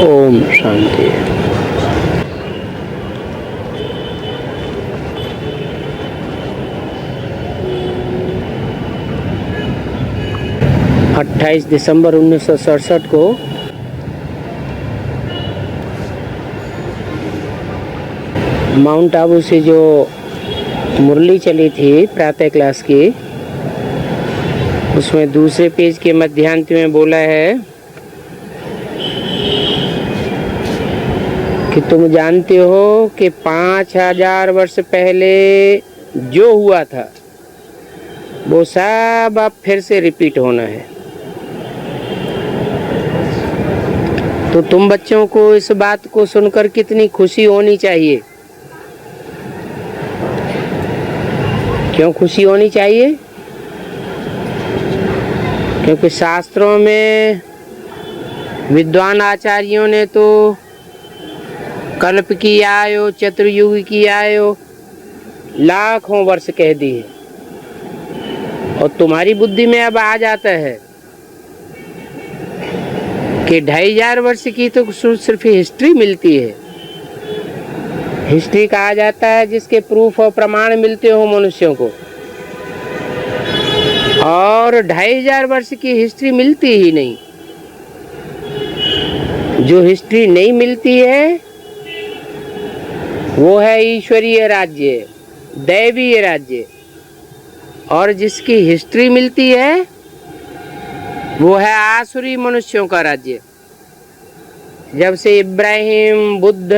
ओम शांति। अट्ठाईस दिसंबर 1967 को माउंट आबू से जो मुरली चली थी प्रातः क्लास की, उसमें दूसरे पेज के मध्यांत में बोला है कि तुम जानते हो कि 5000 वर्ष पहले जो हुआ था वो सब अब फिर से रिपीट होना है। तो तुम बच्चों को इस बात को सुनकर कितनी खुशी होनी चाहिए। क्यों खुशी होनी चाहिए? क्योंकि शास्त्रों में विद्वान आचार्यों ने तो कल्प की आयो, चतुर्युग की आयो, लाखों वर्ष कह दी है, और तुम्हारी बुद्धि में अब आ जाता है कि 2500 वर्ष की तो सिर्फ हिस्ट्री मिलती है। हिस्ट्री कहा जाता है जिसके प्रूफ और प्रमाण मिलते हो मनुष्यों को, और 2500 वर्ष की हिस्ट्री मिलती ही नहीं। जो हिस्ट्री नहीं मिलती है वो है ईश्वरीय राज्य, दैवीय राज्य, और जिसकी हिस्ट्री मिलती है वो है आसुरी मनुष्यों का राज्य। जब से इब्राहिम, बुद्ध,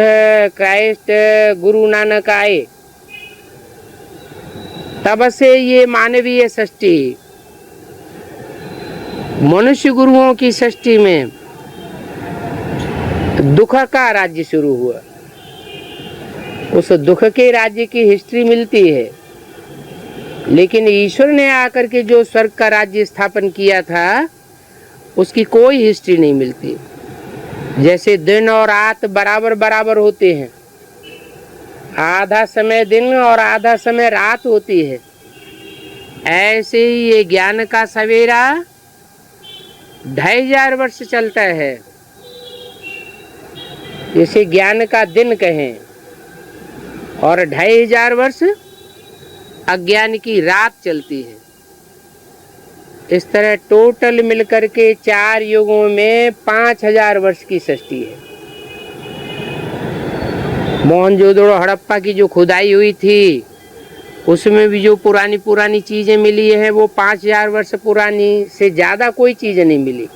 क्राइस्ट, गुरु नानक आए, तब से ये मानवीय सृष्टि, मनुष्य गुरुओं की सृष्टि में दुख का राज्य शुरू हुआ। उस दुख के राज्य की हिस्ट्री मिलती है, लेकिन ईश्वर ने आकर के जो स्वर्ग का राज्य स्थापन किया था उसकी कोई हिस्ट्री नहीं मिलती। जैसे दिन और रात बराबर बराबर होते हैं, आधा समय दिन और आधा समय रात होती है, ऐसे ही ये ज्ञान का सवेरा 2500 वर्ष चलता है। इसे ज्ञान का दिन कहें, और 2500 वर्ष अज्ञान की रात चलती है। इस तरह टोटल मिलकर के 4 युगों में 5000 वर्ष की सृष्टि है। मोहनजोदड़ो हड़प्पा की जो खुदाई हुई थी उसमें भी जो पुरानी चीजें मिली हैं वो 5000 वर्ष पुरानी से ज्यादा कोई चीज नहीं मिली।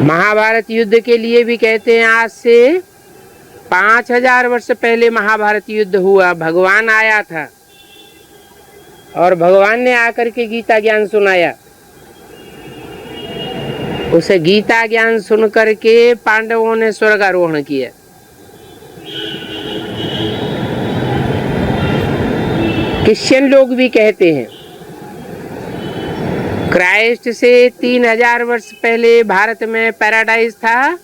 महाभारत युद्ध के लिए भी कहते हैं आज से 5000 वर्ष पहले महाभारत युद्ध हुआ। भगवान आया था और भगवान ने आकर के गीता ज्ञान सुनाया। उसे गीता ज्ञान सुन करके पांडवों ने स्वर्गारोहण किया। क्रिश्चियन लोग भी कहते हैं क्राइस्ट से 3000 वर्ष पहले भारत में पैराडाइज था,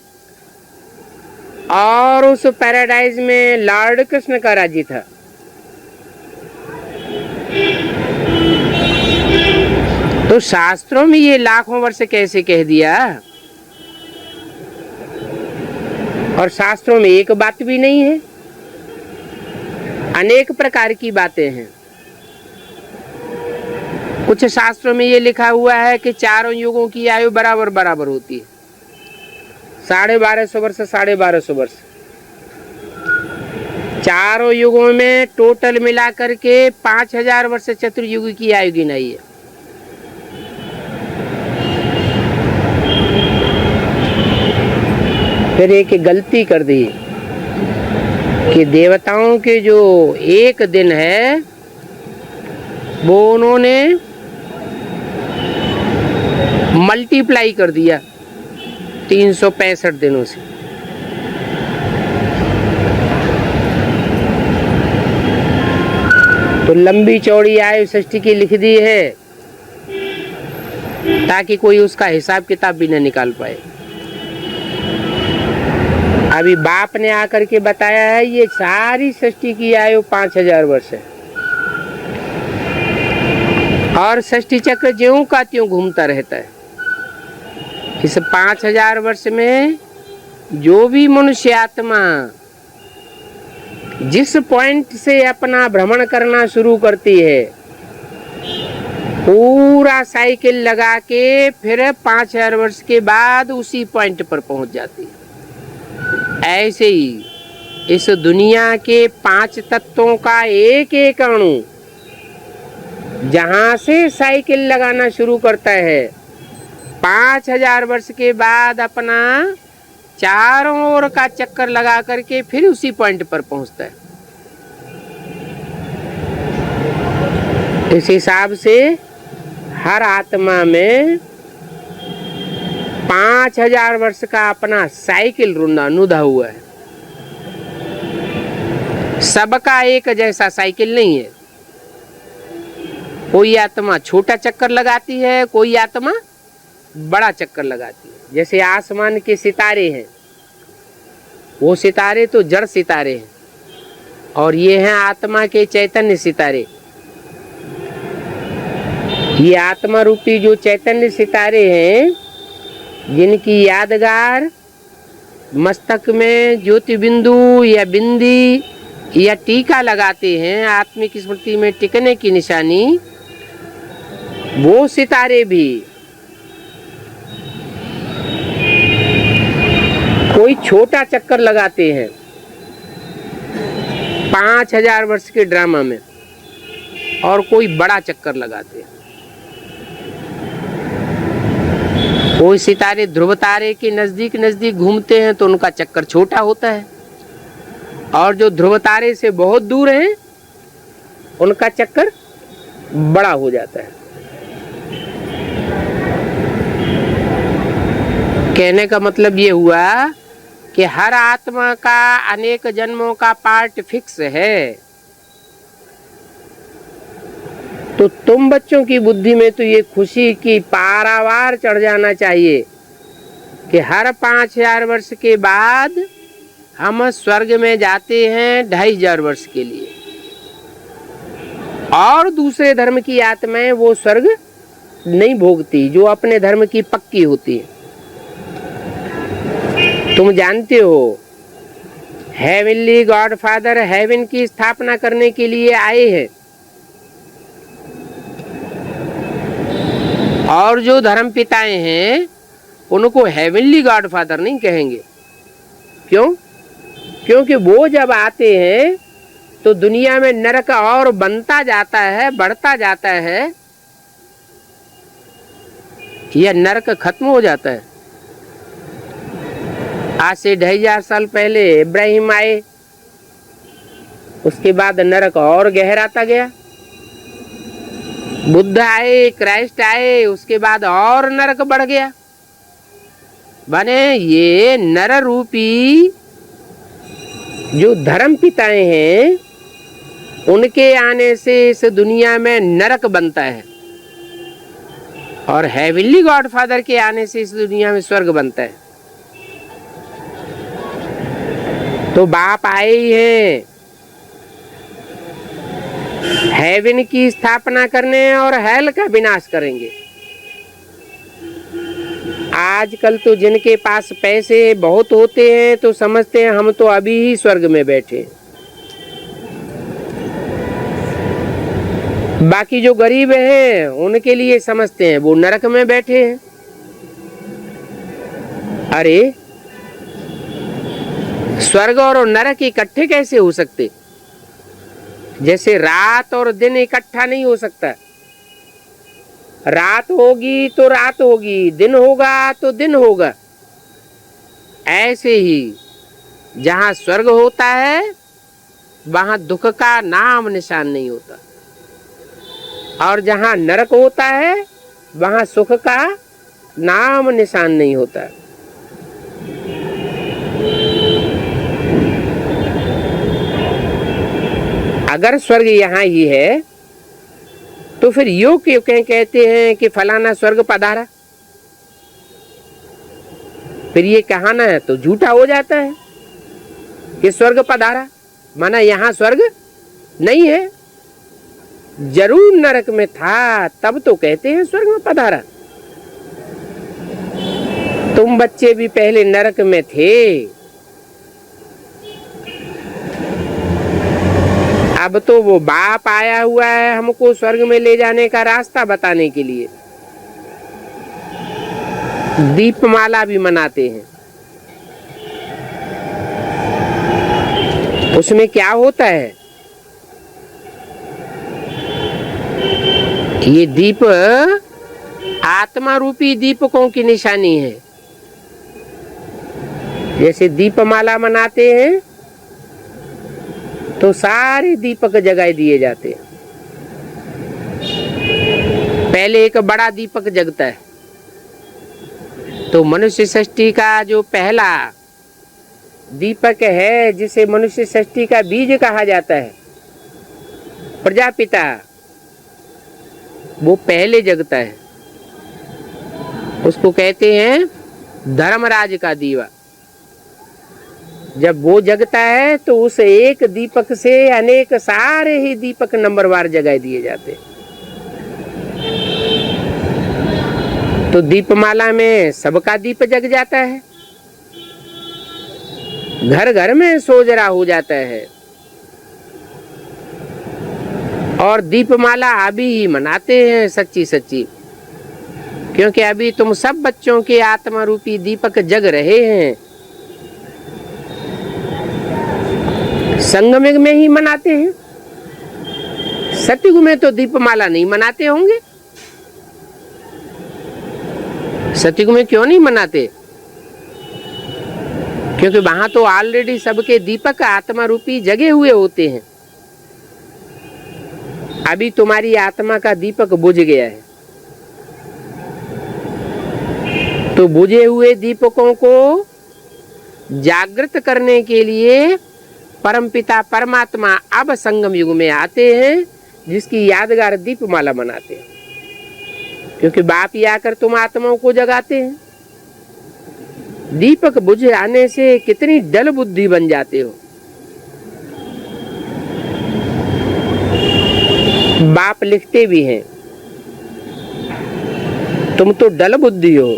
और उस पैराडाइज में लॉर्ड कृष्ण का राज्य था। तो शास्त्रों में ये लाखों वर्ष कैसे कह दिया? और शास्त्रों में एक बात भी नहीं है, अनेक प्रकार की बातें हैं। कुछ शास्त्रों में ये लिखा हुआ है कि चारों युगों की आयु बराबर बराबर होती है, 1250 वर्ष, 1250 वर्ष। चारों युगों में टोटल मिला करके 5000 वर्ष चतुर्युग की आयु गिनाई है। फिर एक गलती कर दी कि देवताओं के जो एक दिन है वो उन्होंने मल्टीप्लाई कर दिया 365 दिनों से। तो लंबी चौड़ी आयु सृष्टि की लिख दी है ताकि कोई उसका हिसाब किताब भी न निकाल पाए। अभी बाप ने आकर के बताया है ये सारी सृष्टि की आयु 5000 वर्ष है, और सृष्टि चक्र ज्यों का त्यों घूमता रहता है। इस 5000 वर्ष में जो भी मनुष्य आत्मा जिस पॉइंट से अपना भ्रमण करना शुरू करती है, पूरा साइकिल लगा के फिर 5000 वर्ष के बाद उसी पॉइंट पर पहुंच जाती है। ऐसे ही इस दुनिया के 5 तत्वों का एक एक अणु जहां से साइकिल लगाना शुरू करता है, 5000 वर्ष के बाद अपना चारों ओर का चक्कर लगा करके फिर उसी पॉइंट पर पहुंचता है। इस हिसाब से हर आत्मा में 5000 वर्ष का अपना साइकिल रुंधा हुआ है। सबका एक जैसा साइकिल नहीं है। कोई आत्मा छोटा चक्कर लगाती है, कोई आत्मा बड़ा चक्कर लगाती है। जैसे आसमान के सितारे हैं, वो सितारे तो जड़ सितारे हैं, और ये हैं आत्मा के चैतन्य सितारे। ये आत्मा रूपी जो चैतन्य सितारे हैं, जिनकी यादगार मस्तक में ज्योति बिंदु या बिंदी या टीका लगाते हैं, आत्मिक स्मृति में टिकने की निशानी, वो सितारे भी कोई छोटा चक्कर लगाते हैं 5000 वर्ष के ड्रामा में, और कोई बड़ा चक्कर लगाते हैं। कोई सितारे ध्रुव तारे के नजदीक नजदीक घूमते हैं तो उनका चक्कर छोटा होता है, और जो ध्रुव तारे से बहुत दूर हैं उनका चक्कर बड़ा हो जाता है। कहने का मतलब ये हुआ कि हर आत्मा का अनेक जन्मों का पार्ट फिक्स है। तो तुम बच्चों की बुद्धि में तो ये खुशी की पारावार चढ़ जाना चाहिए कि हर 5000 वर्ष के बाद हम स्वर्ग में जाते हैं 2500 वर्ष के लिए, और दूसरे धर्म की आत्माएं वो स्वर्ग नहीं भोगती जो अपने धर्म की पक्की होती है। तुम जानते हो हेवनली गॉडफादर हेवन की स्थापना करने के लिए आए हैं, और जो धर्म पिताएं हैं उनको हेवनली गॉडफादर नहीं कहेंगे। क्यों? क्योंकि वो जब आते हैं तो दुनिया में नरक और बनता जाता है, बढ़ता जाता है, यह नरक खत्म हो जाता है। आज से 2500 साल पहले इब्राहिम आए, उसके बाद नरक और गहराता गया। बुद्ध आए, क्राइस्ट आए, उसके बाद और नरक बढ़ गया। बने ये नर रूपी जो धर्म पिताएं हैं, उनके आने से इस दुनिया में नरक बनता है, और हेवनली गॉडफादर के आने से इस दुनिया में स्वर्ग बनता है। तो बाप आए ही हैं हेवन की स्थापना करने और हेल का विनाश करेंगे। आजकल तो जिनके पास पैसे बहुत होते हैं तो समझते हैं हम तो अभी ही स्वर्ग में बैठे, बाकी जो गरीब हैं उनके लिए समझते हैं वो नरक में बैठे हैं। अरे स्वर्ग और नरक इकट्ठे कैसे हो सकते? जैसे रात और दिन इकट्ठा नहीं हो सकता। रात होगी तो रात होगी, दिन होगा तो दिन होगा। ऐसे ही जहां स्वर्ग होता है वहां दुख का नाम निशान नहीं होता, और जहां नरक होता है वहां सुख का नाम निशान नहीं होता। अगर स्वर्ग यहाँ ही है तो फिर यो क्यों कहते हैं कि फलाना स्वर्ग पधारा? फिर ये कहाना है तो झूठा हो जाता है कि स्वर्ग पधारा, माना यहाँ स्वर्ग नहीं है, जरूर नरक में था तब तो कहते हैं स्वर्ग में पधारा। तो तुम बच्चे भी पहले नरक में थे, अब तो वो बाप आया हुआ है हमको स्वर्ग में ले जाने का रास्ता बताने के लिए। दीपमाला भी मनाते हैं। उसमें क्या होता है? ये दीप आत्मा रूपी दीपकों की निशानी है। जैसे दीपमाला मनाते हैं तो सारे दीपक जगाए दिए जाते हैं। पहले एक बड़ा दीपक जगता है, तो मनुष्य सृष्टि का जो पहला दीपक है, जिसे मनुष्य सृष्टि का बीज कहा जाता है, प्रजापिता, वो पहले जगता है। उसको कहते हैं धर्मराज का दीवा। जब वो जगता है तो उस एक दीपक से अनेक सारे ही दीपक नंबरवार जगाए दिए जाते हैं। तो दीपमाला में सबका दीप जग जाता है, घर घर में सोजरा हो जाता है। और दीपमाला अभी ही मनाते हैं सच्ची सच्ची, क्योंकि अभी तुम सब बच्चों के आत्मा रूपी दीपक जग रहे हैं। संगम में ही मनाते हैं, सतयुग में तो दीपमाला नहीं मनाते होंगे। सतयुग में क्यों नहीं मनाते? क्योंकि वहां तो ऑलरेडी सबके दीपक आत्मा रूपी जगे हुए होते हैं। अभी तुम्हारी आत्मा का दीपक बुझ गया है, तो बुझे हुए दीपकों को जागृत करने के लिए परमपिता परमात्मा अब संगम युग में आते हैं, जिसकी यादगार दीपमाला मनाते हैं। क्योंकि बाप ही आकर तुम आत्माओं को जगाते हैं। दीपक बुझ आने से कितनी डल बुद्धि बन जाते हो। बाप लिखते भी हैं, तुम तो डल बुद्धि हो,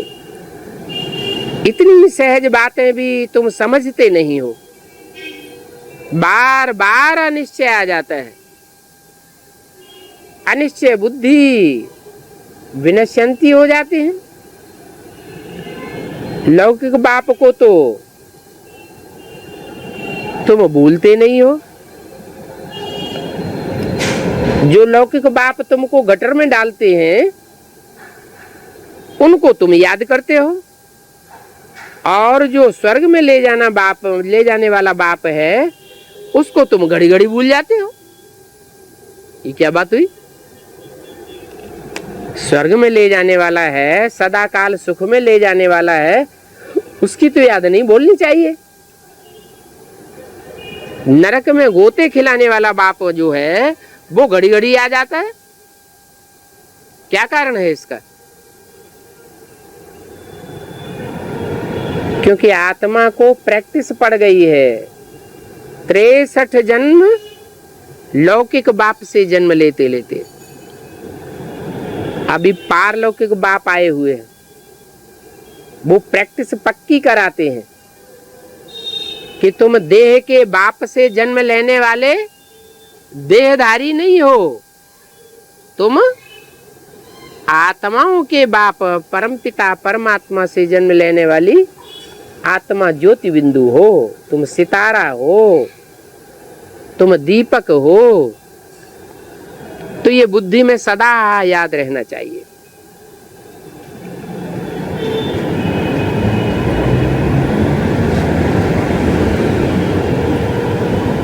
इतनी सहज बातें भी तुम समझते नहीं हो। बार बार अनिश्चय आ जाता है। अनिश्चय बुद्धि विनश्यंती हो जाती है। लौकिक बाप को तो तुम भूलते नहीं हो। जो लौकिक बाप तुमको गटर में डालते हैं, उनको तुम याद करते हो। और जो स्वर्ग में ले जाने वाला बाप है, उसको तुम घड़ी घड़ी भूल जाते हो। ये क्या बात हुई? स्वर्ग में ले जाने वाला है, सदा काल सुख में ले जाने वाला है, उसकी तो याद नहीं भूलनी चाहिए। नरक में गोते खिलाने वाला बाप जो है, वो घड़ी घड़ी आ जाता है। क्या कारण है इसका? क्योंकि आत्मा को प्रैक्टिस पड़ गई है। 63 जन्म लौकिक बाप से जन्म लेते लेते अभी पारलौकिक बाप आए हुए हैं। वो प्रैक्टिस पक्की कराते हैं कि तुम देह के बाप से जन्म लेने वाले देहधारी नहीं हो, तुम आत्माओं के बाप परमपिता परमात्मा से जन्म लेने वाली आत्मा ज्योति बिंदु हो। तुम सितारा हो, तुम दीपक हो। तो ये बुद्धि में सदा याद रहना चाहिए।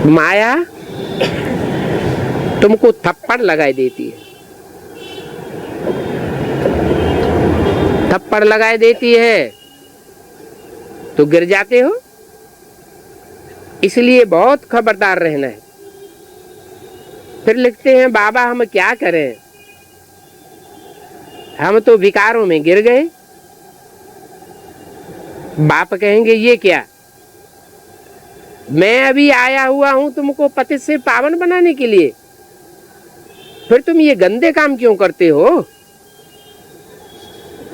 माया तुमको थप्पड़ लगाए देती है, थप्पड़ लगाए देती है तो गिर जाते हो। इसलिए बहुत खबरदार रहना है। फिर लिखते हैं, बाबा हम क्या करें, हम तो विकारों में गिर गए। बाप कहेंगे, ये क्या, मैं अभी आया हुआ हूं तुमको पतित से पावन बनाने के लिए, फिर तुम ये गंदे काम क्यों करते हो,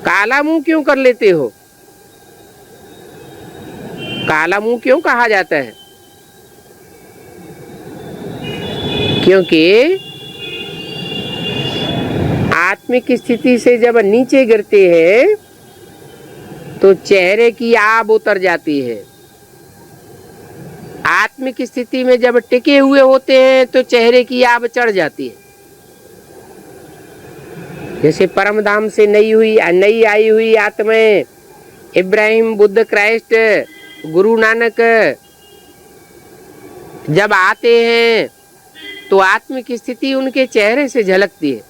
काला मुंह क्यों कर लेते हो। काला मुंह क्यों कहा जाता है? क्योंकि आत्मिक स्थिति से जब नीचे गिरते हैं तो चेहरे की आब उतर जाती है। आत्मिक स्थिति में जब टिके हुए होते हैं तो चेहरे की आब चढ़ जाती है। जैसे परम धाम से नई आई हुई आत्माएं, इब्राहिम, बुद्ध, क्राइस्ट, गुरु नानक जब आते हैं तो आत्मिक स्थिति उनके चेहरे से झलकती है।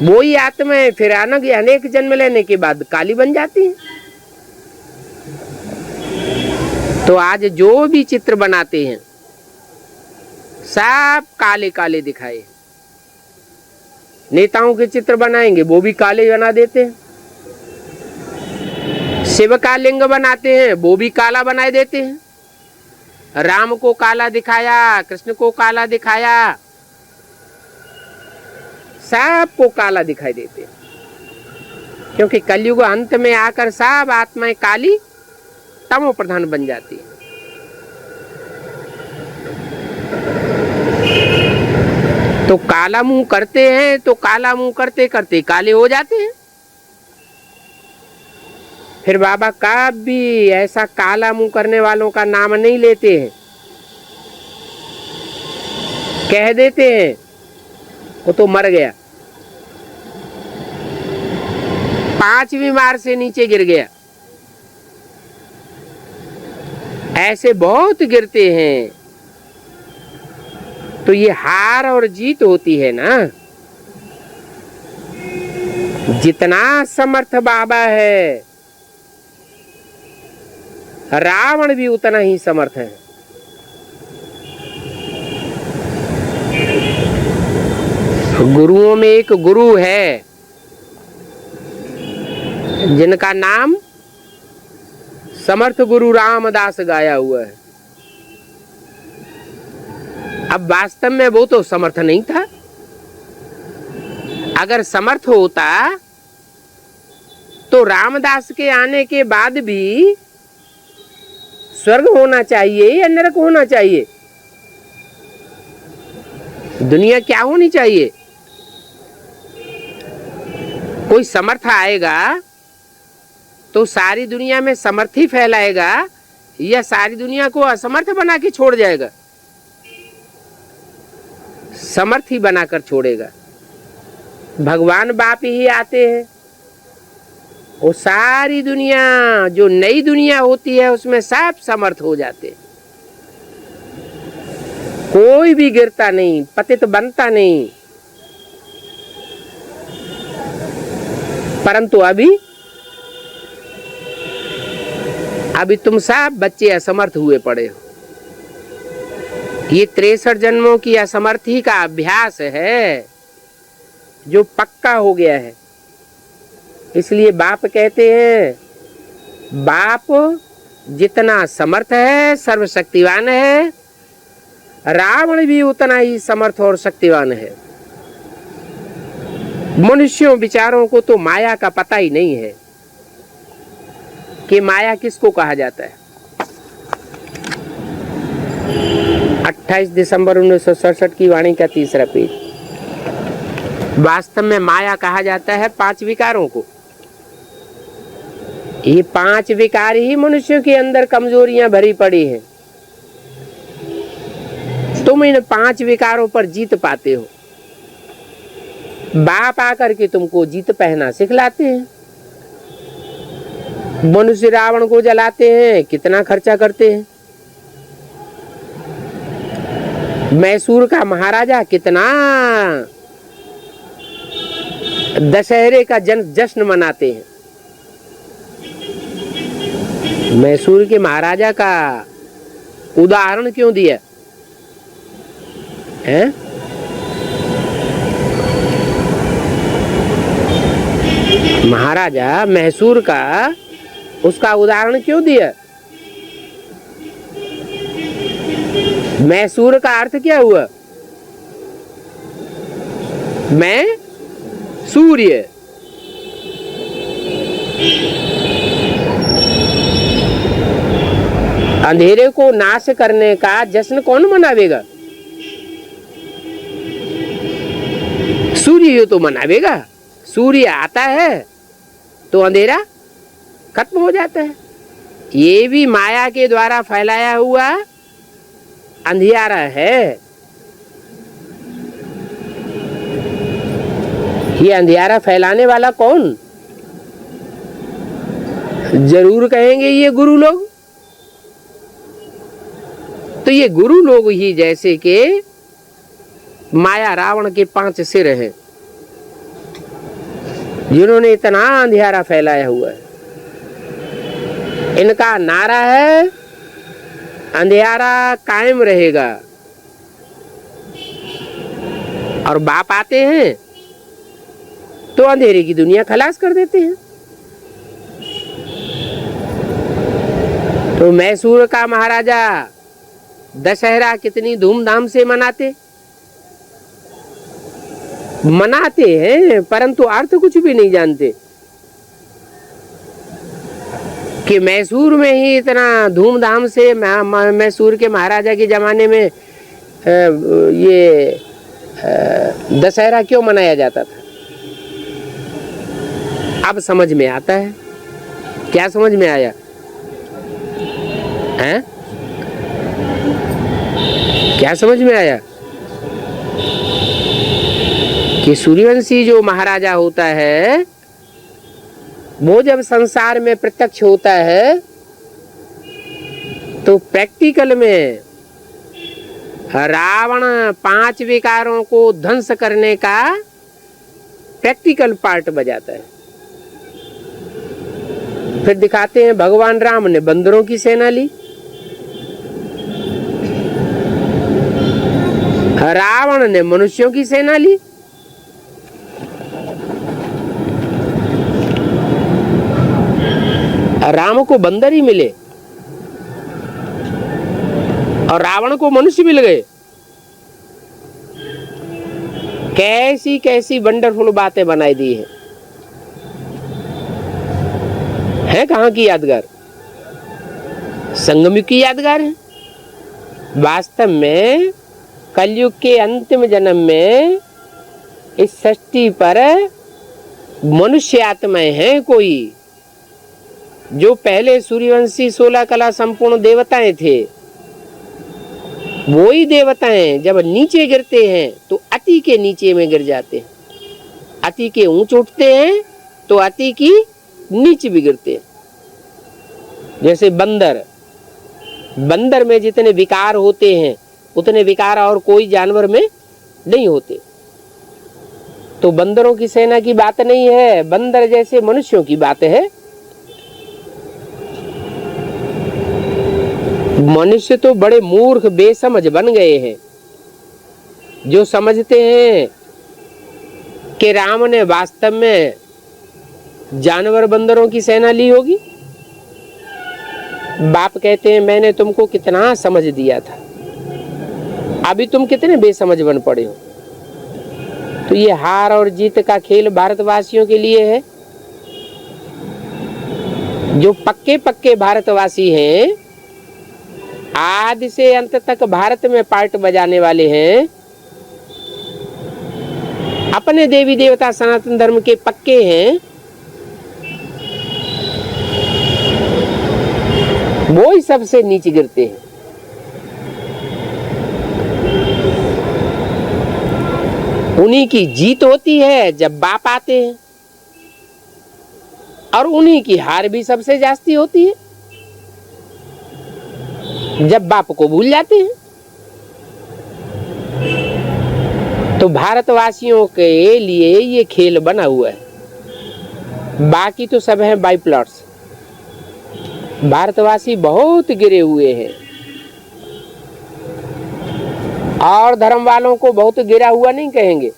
वही आत्माएं फिर अनेक जन्म लेने के बाद काली बन जाती है। तो आज जो भी चित्र बनाते हैं सब काले काले दिखाए। नेताओं के चित्र बनाएंगे वो भी काले बना देते हैं। शिव का लिंग बनाते हैं वो भी काला बना देते हैं। राम को काला दिखाया, कृष्ण को काला दिखाया, सबको काला दिखाई देते हैं। क्योंकि कलयुग अंत में आकर सब आत्माएं काली तमो प्रधान बन जाती है। तो काला मुंह करते हैं तो काला मुंह करते करते काले हो जाते हैं। फिर बाबा कभी ऐसा काला मुंह करने वालों का नाम नहीं लेते हैं। कह देते हैं वो तो मर गया, 5वीं मार से नीचे गिर गया। ऐसे बहुत गिरते हैं। तो ये हार और जीत होती है ना। जितना समर्थ बाबा है रावण भी उतना ही समर्थ है। गुरुओं में एक गुरु है जिनका नाम समर्थ गुरु रामदास गाया हुआ है। अब वास्तव में वो तो समर्थ नहीं था। अगर समर्थ होता तो रामदास के आने के बाद भी स्वर्ग होना चाहिए या नरक होना चाहिए? दुनिया क्या होनी चाहिए? कोई समर्थ आएगा तो सारी दुनिया में समर्थ ही फैलाएगा या सारी दुनिया को असमर्थ बना के छोड़ जाएगा? समर्थ ही बनाकर छोड़ेगा। भगवान बाप ही आते हैं, वो सारी दुनिया जो नई दुनिया होती है उसमें सब समर्थ हो जाते। कोई भी गिरता नहीं, पतित बनता नहीं। परंतु अभी तुम सब बच्चे असमर्थ हुए पड़े हो। ये 63 जन्मों की असमर्थी का अभ्यास है जो पक्का हो गया है। इसलिए बाप कहते हैं बाप जितना समर्थ है, सर्वशक्तिवान है, रावण भी उतना ही समर्थ और शक्तिवान है। मनुष्यों विचारों को तो माया का पता ही नहीं है कि माया किसको कहा जाता है। 28 दिसंबर 1967 की वाणी का 3रा पेज। वास्तव में माया कहा जाता है 5 विकारों को। ये 5 विकार ही मनुष्यों के अंदर कमजोरियां भरी पड़ी हैं। तुम इन 5 विकारों पर जीत पाते हो। बाप आकर के तुमको जीत पहना सिखलाते हैं। मनुष्य रावण को जलाते हैं, कितना खर्चा करते हैं। मैसूर का महाराजा कितना दशहरे का जश्न मनाते हैं। मैसूर के महाराजा का उदाहरण क्यों दिया है? महाराजा मैसूर का उसका उदाहरण क्यों दिया? मैसूर का अर्थ क्या हुआ? मैं सूर्य। अंधेरे को नाश करने का जश्न कौन मनावेगा? सूर्य तो मनावेगा। सूर्य आता है तो अंधेरा खत्म हो जाता है। ये भी माया के द्वारा फैलाया हुआ अंधियारा है। ये अंधियारा फैलाने वाला कौन? जरूर कहेंगे ये गुरु लोग। तो ये गुरु लोग ही जैसे कि माया रावण के 5 सिर हैं, जिन्होंने इतना अंधियारा फैलाया हुआ है। इनका नारा है अंधियारा कायम रहेगा, और बाप आते हैं तो अंधेरे की दुनिया खलास कर देते हैं। तो मैसूर का महाराजा दशहरा कितनी धूमधाम से मनाते हैं, परंतु अर्थ कुछ भी नहीं जानते कि मैसूर में ही इतना धूमधाम से मैसूर के महाराजा के जमाने में ये दशहरा क्यों मनाया जाता था। अब समझ में आता है। क्या समझ में आया है? क्या समझ में आया कि सूर्यवंशी जो महाराजा होता है वो जब संसार में प्रत्यक्ष होता है तो प्रैक्टिकल में रावण 5 विकारों को ध्वंस करने का प्रैक्टिकल पार्ट बजाता है। फिर दिखाते हैं भगवान राम ने बंदरों की सेना ली, रावण ने मनुष्यों की सेना ली। राम को बंदर ही मिले और रावण को मनुष्य मिल गए। कैसी कैसी वंडरफुल बातें बनाई दी है कहाँ की यादगार? संगम की यादगार है। वास्तव में कलयुग के अंतिम जन्म में इस सृष्टि पर मनुष्य आत्माएं हैं कोई, जो पहले सूर्यवंशी 16 कला संपूर्ण देवताएं थे। वही देवताएं जब नीचे गिरते हैं तो अति के नीचे में गिर जाते हैं, अति के ऊंच उठते हैं तो अति की नीचे भी गिरते हैं। जैसे बंदर में जितने विकार होते हैं उतने विकार और कोई जानवर में नहीं होते। तो बंदरों की सेना की बात नहीं है, बंदर जैसे मनुष्यों की बात है। मनुष्य तो बड़े मूर्ख बेसमझ बन गए हैं, जो समझते हैं कि राम ने वास्तव में जानवर बंदरों की सेना ली होगी। बाप कहते हैं मैंने तुमको कितना समझ दिया था, अभी तुम कितने बेसमझ बन पड़े हो। तो ये हार और जीत का खेल भारतवासियों के लिए है। जो पक्के पक्के भारतवासी हैं, आदि से अंत तक भारत में पार्ट बजाने वाले हैं, अपने देवी देवता सनातन धर्म के पक्के हैं, वो ही सबसे नीचे गिरते हैं। उन्हीं की जीत होती है जब बाप आते हैं, और उन्हीं की हार भी सबसे जास्ती होती है जब बाप को भूल जाते हैं। तो भारतवासियों के लिए ये खेल बना हुआ है, बाकी तो सब हैं बाई प्लॉट्स। भारतवासी बहुत गिरे हुए हैं और धर्म वालों को बहुत गिरा हुआ नहीं कहेंगे।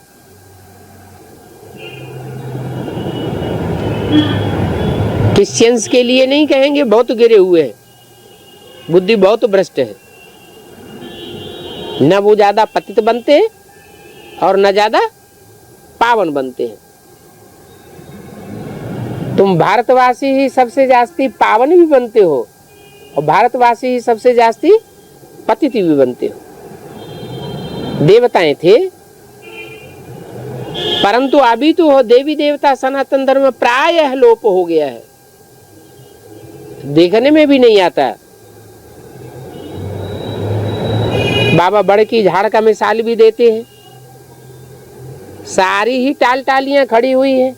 क्रिश्चियंस के लिए नहीं कहेंगे बहुत गिरे हुए हैं, बुद्धि बहुत भ्रष्ट है। न वो ज्यादा पतित बनते हैं और न ज्यादा पावन बनते हैं। तुम भारतवासी ही सबसे जास्ती पावन भी बनते हो और भारतवासी ही सबसे जास्ती पतित भी बनते हो। देवताएं थे, परंतु अभी तो देवी देवता सनातन धर्म प्रायः लोप हो गया है, देखने में भी नहीं आता। बाबा बड़ की झाड़ का मिसाल भी देते हैं, सारी ही टाल टालियां खड़ी हुई हैं,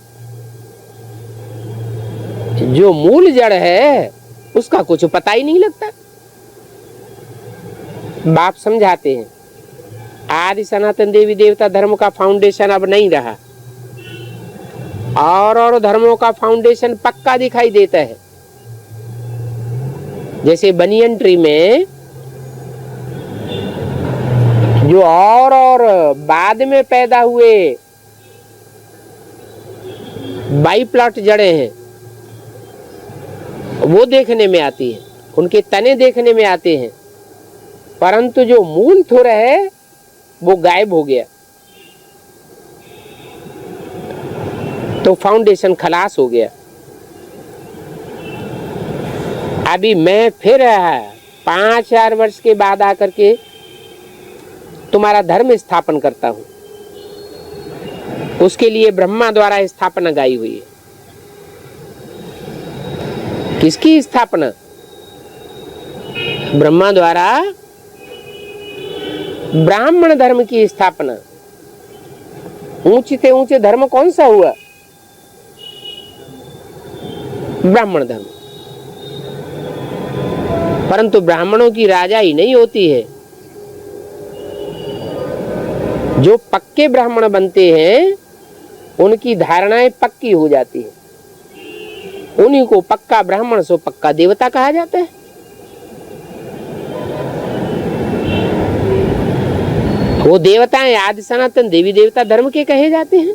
जो मूल जड़ है उसका कुछ पता ही नहीं लगता। बाप समझाते हैं आदि सनातन देवी देवता धर्म का फाउंडेशन अब नहीं रहा, और धर्मों का फाउंडेशन पक्का दिखाई देता है। जैसे बनियन ट्री में जो और बाद में पैदा हुए बाई प्लॉट जड़ें हैं वो देखने में आती है, उनके तने देखने में आते हैं, परंतु जो मूल थुर है वो गायब हो गया, तो फाउंडेशन खलास हो गया। अभी मैं फिर 5-4 वर्ष के बाद आकर के तुम्हारा धर्म स्थापन करता हूं। उसके लिए ब्रह्मा द्वारा स्थापना गाई हुई है। किसकी स्थापना? ब्रह्मा द्वारा ब्राह्मण धर्म की स्थापना। ऊंचे से ऊंचे धर्म कौन सा हुआ? ब्राह्मण धर्म। परंतु ब्राह्मणों की राजाई नहीं होती है। जो पक्के ब्राह्मण बनते हैं उनकी धारणाएं पक्की हो जाती है, उन्हीं को पक्का ब्राह्मण सो पक्का देवता कहा जाता है। वो देवताएं आदि सनातन देवी देवता धर्म के कहे जाते हैं।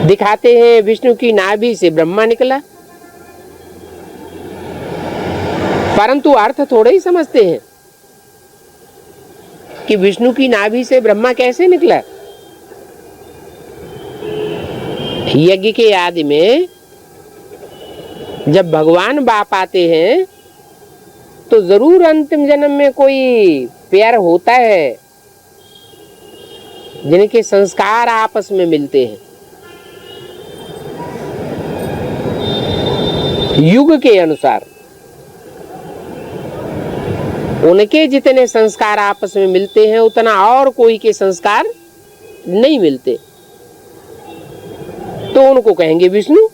दिखाते हैं विष्णु की नाभि से ब्रह्मा निकला, परंतु अर्थ थोड़े ही समझते हैं कि विष्णु की नाभि से ब्रह्मा कैसे निकला। यज्ञ के आदि में जब भगवान बाप आते हैं तो जरूर अंतिम जन्म में कोई प्यार होता है जिनके संस्कार आपस में मिलते हैं। युग के अनुसार उनके जितने संस्कार आपस में मिलते हैं उतना और कोई के संस्कार नहीं मिलते, तो उनको कहेंगे विष्णु।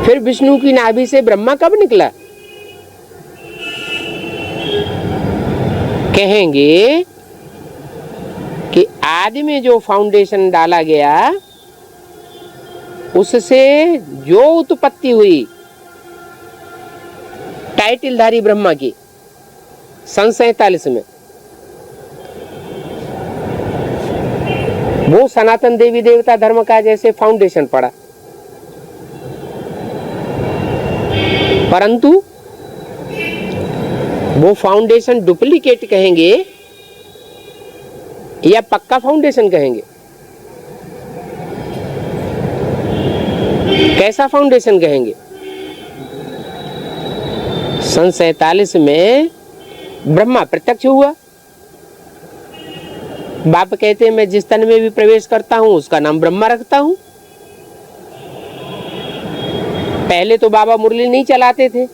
फिर विष्णु की नाभि से ब्रह्मा कब निकला? कहेंगे कि आदि में जो फाउंडेशन डाला गया उससे जो उत्पत्ति हुई टाइटलधारी ब्रह्मा की सन 47 में, वो सनातन देवी देवता धर्म का जैसे फाउंडेशन पड़ा। परंतु वो फाउंडेशन डुप्लीकेट कहेंगे या पक्का फाउंडेशन कहेंगे? कैसा फाउंडेशन कहेंगे? सन 47 में ब्रह्मा प्रत्यक्ष हुआ। बाप कहते हैं मैं जिस तन में भी प्रवेश करता हूं उसका नाम ब्रह्मा रखता हूं। पहले तो बाबा मुरली नहीं चलाते थे,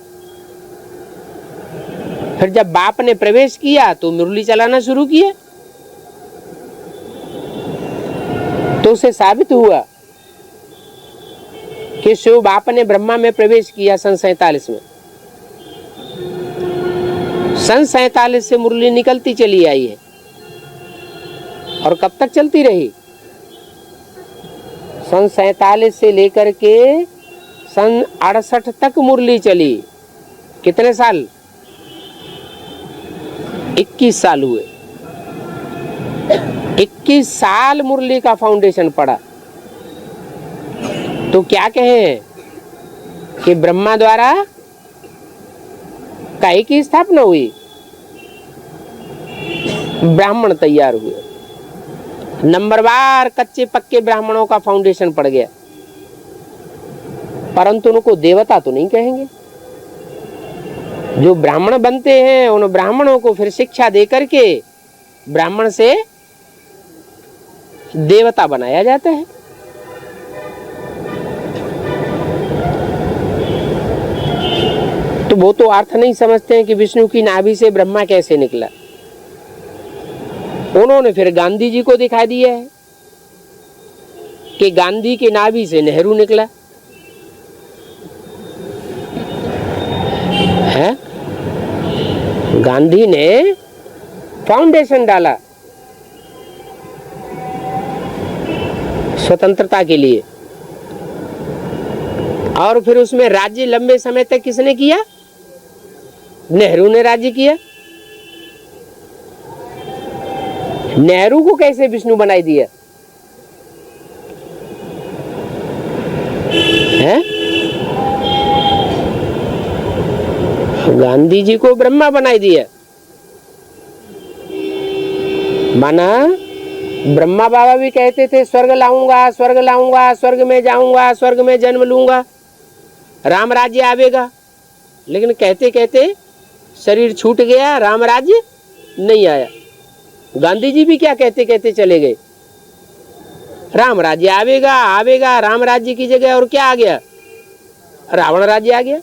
फिर जब बाप ने प्रवेश किया तो मुरली चलाना शुरू किया, तो उसे साबित हुआ कि शिव बाप ने ब्रह्मा में प्रवेश किया सन 47 में। सन 47 से मुरली निकलती चली आई है, और कब तक चलती रही? सन 47 से लेकर के सन 68 तक मुरली चली। कितने साल? 21 साल हुए। 21 साल मुरली का फाउंडेशन पड़ा। तो क्या कहें कि ब्रह्मा द्वारा काहे की स्थापना हुई? ब्राह्मण तैयार हुए, नंबरवार कच्चे पक्के ब्राह्मणों का फाउंडेशन पड़ गया। परंतु उनको देवता तो नहीं कहेंगे। जो ब्राह्मण बनते हैं उन ब्राह्मणों को फिर शिक्षा दे करके ब्राह्मण से देवता बनाया जाता है। तो वो तो अर्थ नहीं समझते हैं कि विष्णु की नाभि से ब्रह्मा कैसे निकला। उन्होंने फिर गांधी जी को दिखा दिया है कि गांधी की नाभि से नेहरू निकला है। गांधी ने फाउंडेशन डाला स्वतंत्रता के लिए, और फिर उसमें राज्य लंबे समय तक किसने किया? नेहरू ने राज्य किया। नेहरू को कैसे विष्णु बनाई दिया है? गांधी जी को ब्रह्मा बनाई दिया। माना ब्रह्मा बाबा भी कहते थे स्वर्ग लाऊंगा, स्वर्ग लाऊंगा, स्वर्ग में जाऊंगा, स्वर्ग में जन्म लूंगा, राम राज्य आवेगा। लेकिन कहते कहते शरीर छूट गया, राम राज्य नहीं आया। गांधी जी भी क्या कहते कहते चले गए, राम राज्य आवेगा आवेगा। राम राज्य की जगह और क्या आ गया? रावण राज्य आ गया।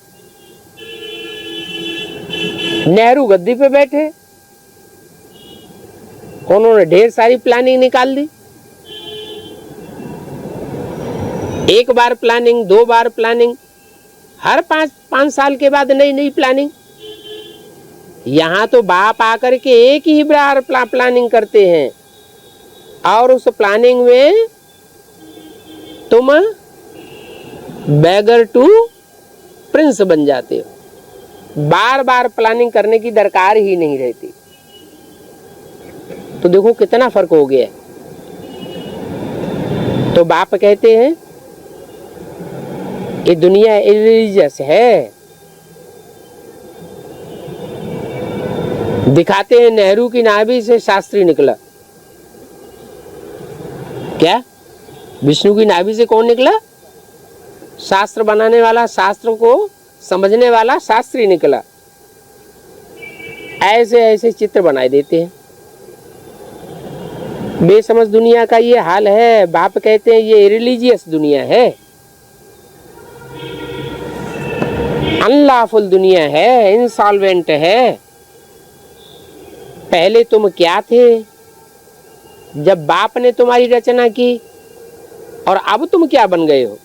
नेहरू गद्दी पे बैठे, उन्होंने ढेर सारी प्लानिंग निकाल दी। एक बार प्लानिंग, दो बार प्लानिंग, हर पांच साल के बाद नई नई प्लानिंग। यहां तो बाप आकर के एक ही बार प्लानिंग करते हैं और उस प्लानिंग में तुम बैगर टू प्रिंस बन जाते हो। बार बार प्लानिंग करने की दरकार ही नहीं रहती। तो देखो कितना फर्क हो गया। तो बाप कहते हैं ये दुनिया इरिलीजियस है। दिखाते हैं नेहरू की नाभि से शास्त्री निकला। क्या? विष्णु की नाभि से कौन निकला? शास्त्र बनाने वाला, शास्त्र को समझने वाला शास्त्री निकला। ऐसे ऐसे चित्र बनाए देते हैं। बेसमझ दुनिया का ये हाल है। बाप कहते हैं ये रिलीजियस दुनिया है, अनलॉफुल दुनिया है, इंसॉल्वेंट है। पहले तुम क्या थे जब बाप ने तुम्हारी रचना की, और अब तुम क्या बन गए हो?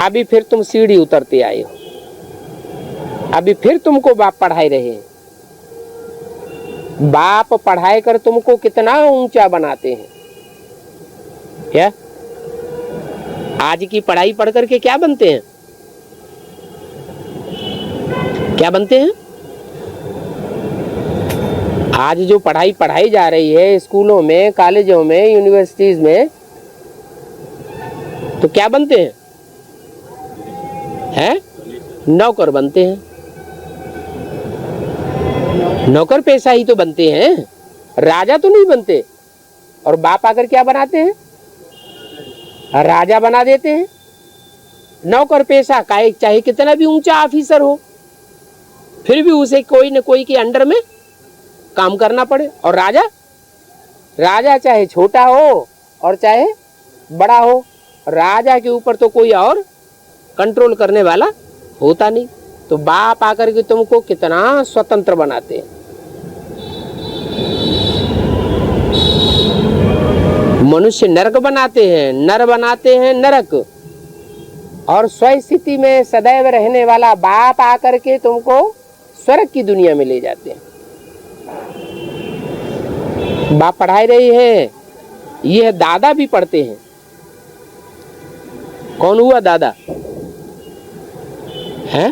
अभी फिर तुम सीढ़ी उतरते आए हो। अभी फिर तुमको बाप पढ़ाई रहे हैं। बाप पढ़ाई कर तुमको कितना ऊंचा बनाते हैं। क्या आज की पढ़ाई पढ़ करके क्या बनते हैं? क्या बनते हैं? आज जो पढ़ाई पढ़ाई जा रही है स्कूलों में, कॉलेजों में, यूनिवर्सिटीज में, तो क्या बनते हैं? हैं? नौकर बनते हैं। नौकर पेशा ही तो बनते हैं, राजा तो नहीं बनते। और बाप आकर क्या बनाते हैं? राजा बना देते हैं। नौकर पेशा का चाहे कितना भी ऊंचा ऑफिसर हो, फिर भी उसे कोई न कोई के अंडर में काम करना पड़े। और राजा, राजा चाहे छोटा हो और चाहे बड़ा हो, राजा के ऊपर तो कोई और कंट्रोल करने वाला होता नहीं। तो बाप आकर के तुमको कितना स्वतंत्र बनाते हैं। मनुष्य नरक बनाते हैं, नर बनाते हैं नरक। और स्वस्थिति में सदैव रहने वाला बाप आकर के तुमको स्वर्ग की दुनिया में ले जाते हैं। बाप पढ़ाई रही है, यह दादा भी पढ़ते हैं। कौन हुआ दादा? है?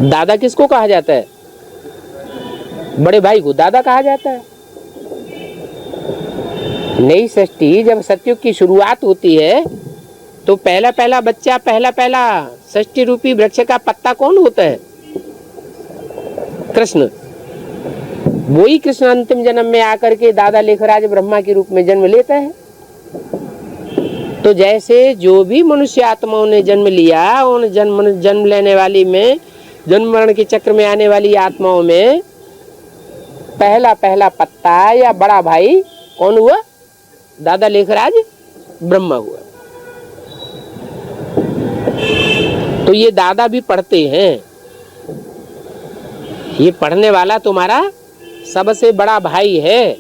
दादा किसको कहा जाता है? बड़े भाई को दादा कहा जाता है। नई सृष्टि जब सतयुग की शुरुआत होती है तो पहला पहला बच्चा, पहला पहला सृष्टि रूपी वृक्ष का पत्ता कौन होता है? कृष्ण। वही कृष्ण अंतिम जन्म में आकर के दादा लेखराज ब्रह्मा के रूप में जन्म लेता है। तो जैसे जो भी मनुष्य आत्माओं ने जन्म लिया, उन जन्म लेने वाली में, जन्म मरण के चक्र में आने वाली आत्माओं में पहला पहला पत्ता या बड़ा भाई कौन हुआ? दादा लेखराज ब्रह्मा हुआ। तो ये दादा भी पढ़ते हैं। ये पढ़ने वाला तुम्हारा सबसे बड़ा भाई है।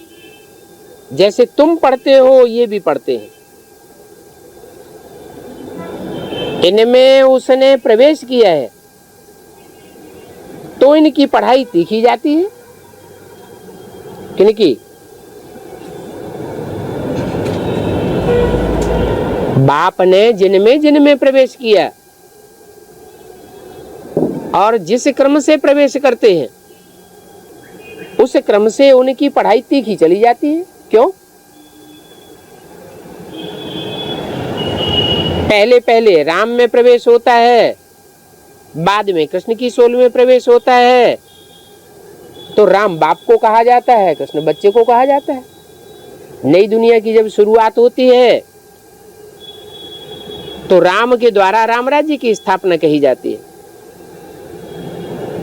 जैसे तुम पढ़ते हो ये भी पढ़ते हैं। इनमें उसने प्रवेश किया है तो इनकी पढ़ाई तीखी जाती है। किनकी? बाप ने जिनमें प्रवेश किया और जिस क्रम से प्रवेश करते हैं उस क्रम से उनकी पढ़ाई तीखी चली जाती है। क्यों? पहले पहले राम में प्रवेश होता है, बाद में कृष्ण की सोल में प्रवेश होता है। तो राम बाप को कहा जाता है, कृष्ण बच्चे को कहा जाता है। नई दुनिया की जब शुरुआत होती है तो राम के द्वारा राम राज्य की स्थापना कही जाती है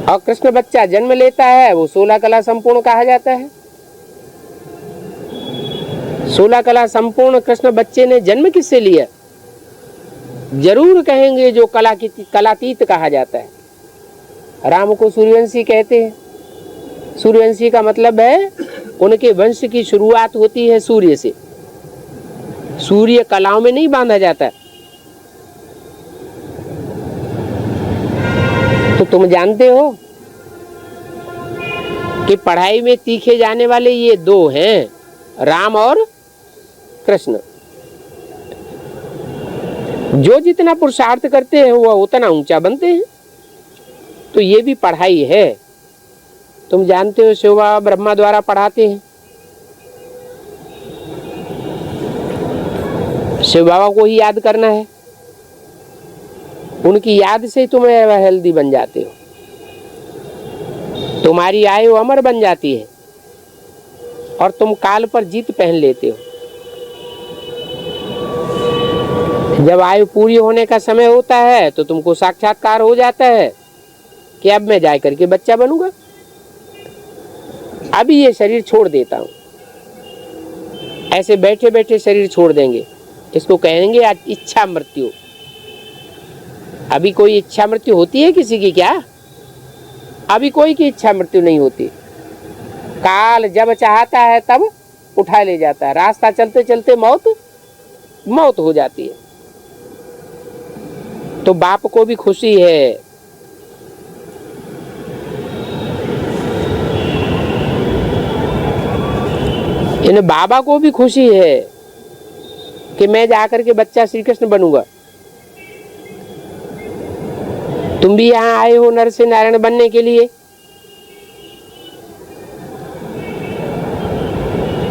और कृष्ण बच्चा जन्म लेता है, वो 16 कला संपूर्ण कहा जाता है। 16 कला संपूर्ण कृष्ण बच्चे ने जन्म किससे लिया? जरूर कहेंगे जो कलातीत कहा जाता है। राम को सूर्यवंशी कहते हैं। सूर्यवंशी का मतलब है उनके वंश की शुरुआत होती है सूर्य से। सूर्य कलाओं में नहीं बांधा जाता। तो तुम जानते हो कि पढ़ाई में तीखे जाने वाले ये दो हैं, राम और कृष्ण। जो जितना पुरुषार्थ करते हैं वह उतना ऊंचा बनते हैं। तो ये भी पढ़ाई है। तुम जानते हो शिव बाबा ब्रह्मा द्वारा पढ़ाते हैं। शिव बाबा को ही याद करना है, उनकी याद से तुम हेल्दी बन जाते हो, तुम्हारी आयु अमर बन जाती है और तुम काल पर जीत पहन लेते हो। जब आयु पूरी होने का समय होता है तो तुमको साक्षात्कार हो जाता है कि अब मैं जा करके बच्चा बनूंगा, अभी ये शरीर छोड़ देता हूं। ऐसे बैठे बैठे शरीर छोड़ देंगे, इसको कहेंगे आज इच्छा मृत्यु। अभी कोई इच्छा मृत्यु होती है किसी की क्या? अभी कोई की इच्छा मृत्यु नहीं होती। काल जब चाहता है तब उठा ले जाता है। रास्ता चलते चलते मौत हो जाती है। तो बाप को भी खुशी है। इन बाबा को भी खुशी है कि मैं जाकर के बच्चा श्री कृष्ण बनूंगा। तुम भी यहाँ आए हो नर से नारायण बनने के लिए।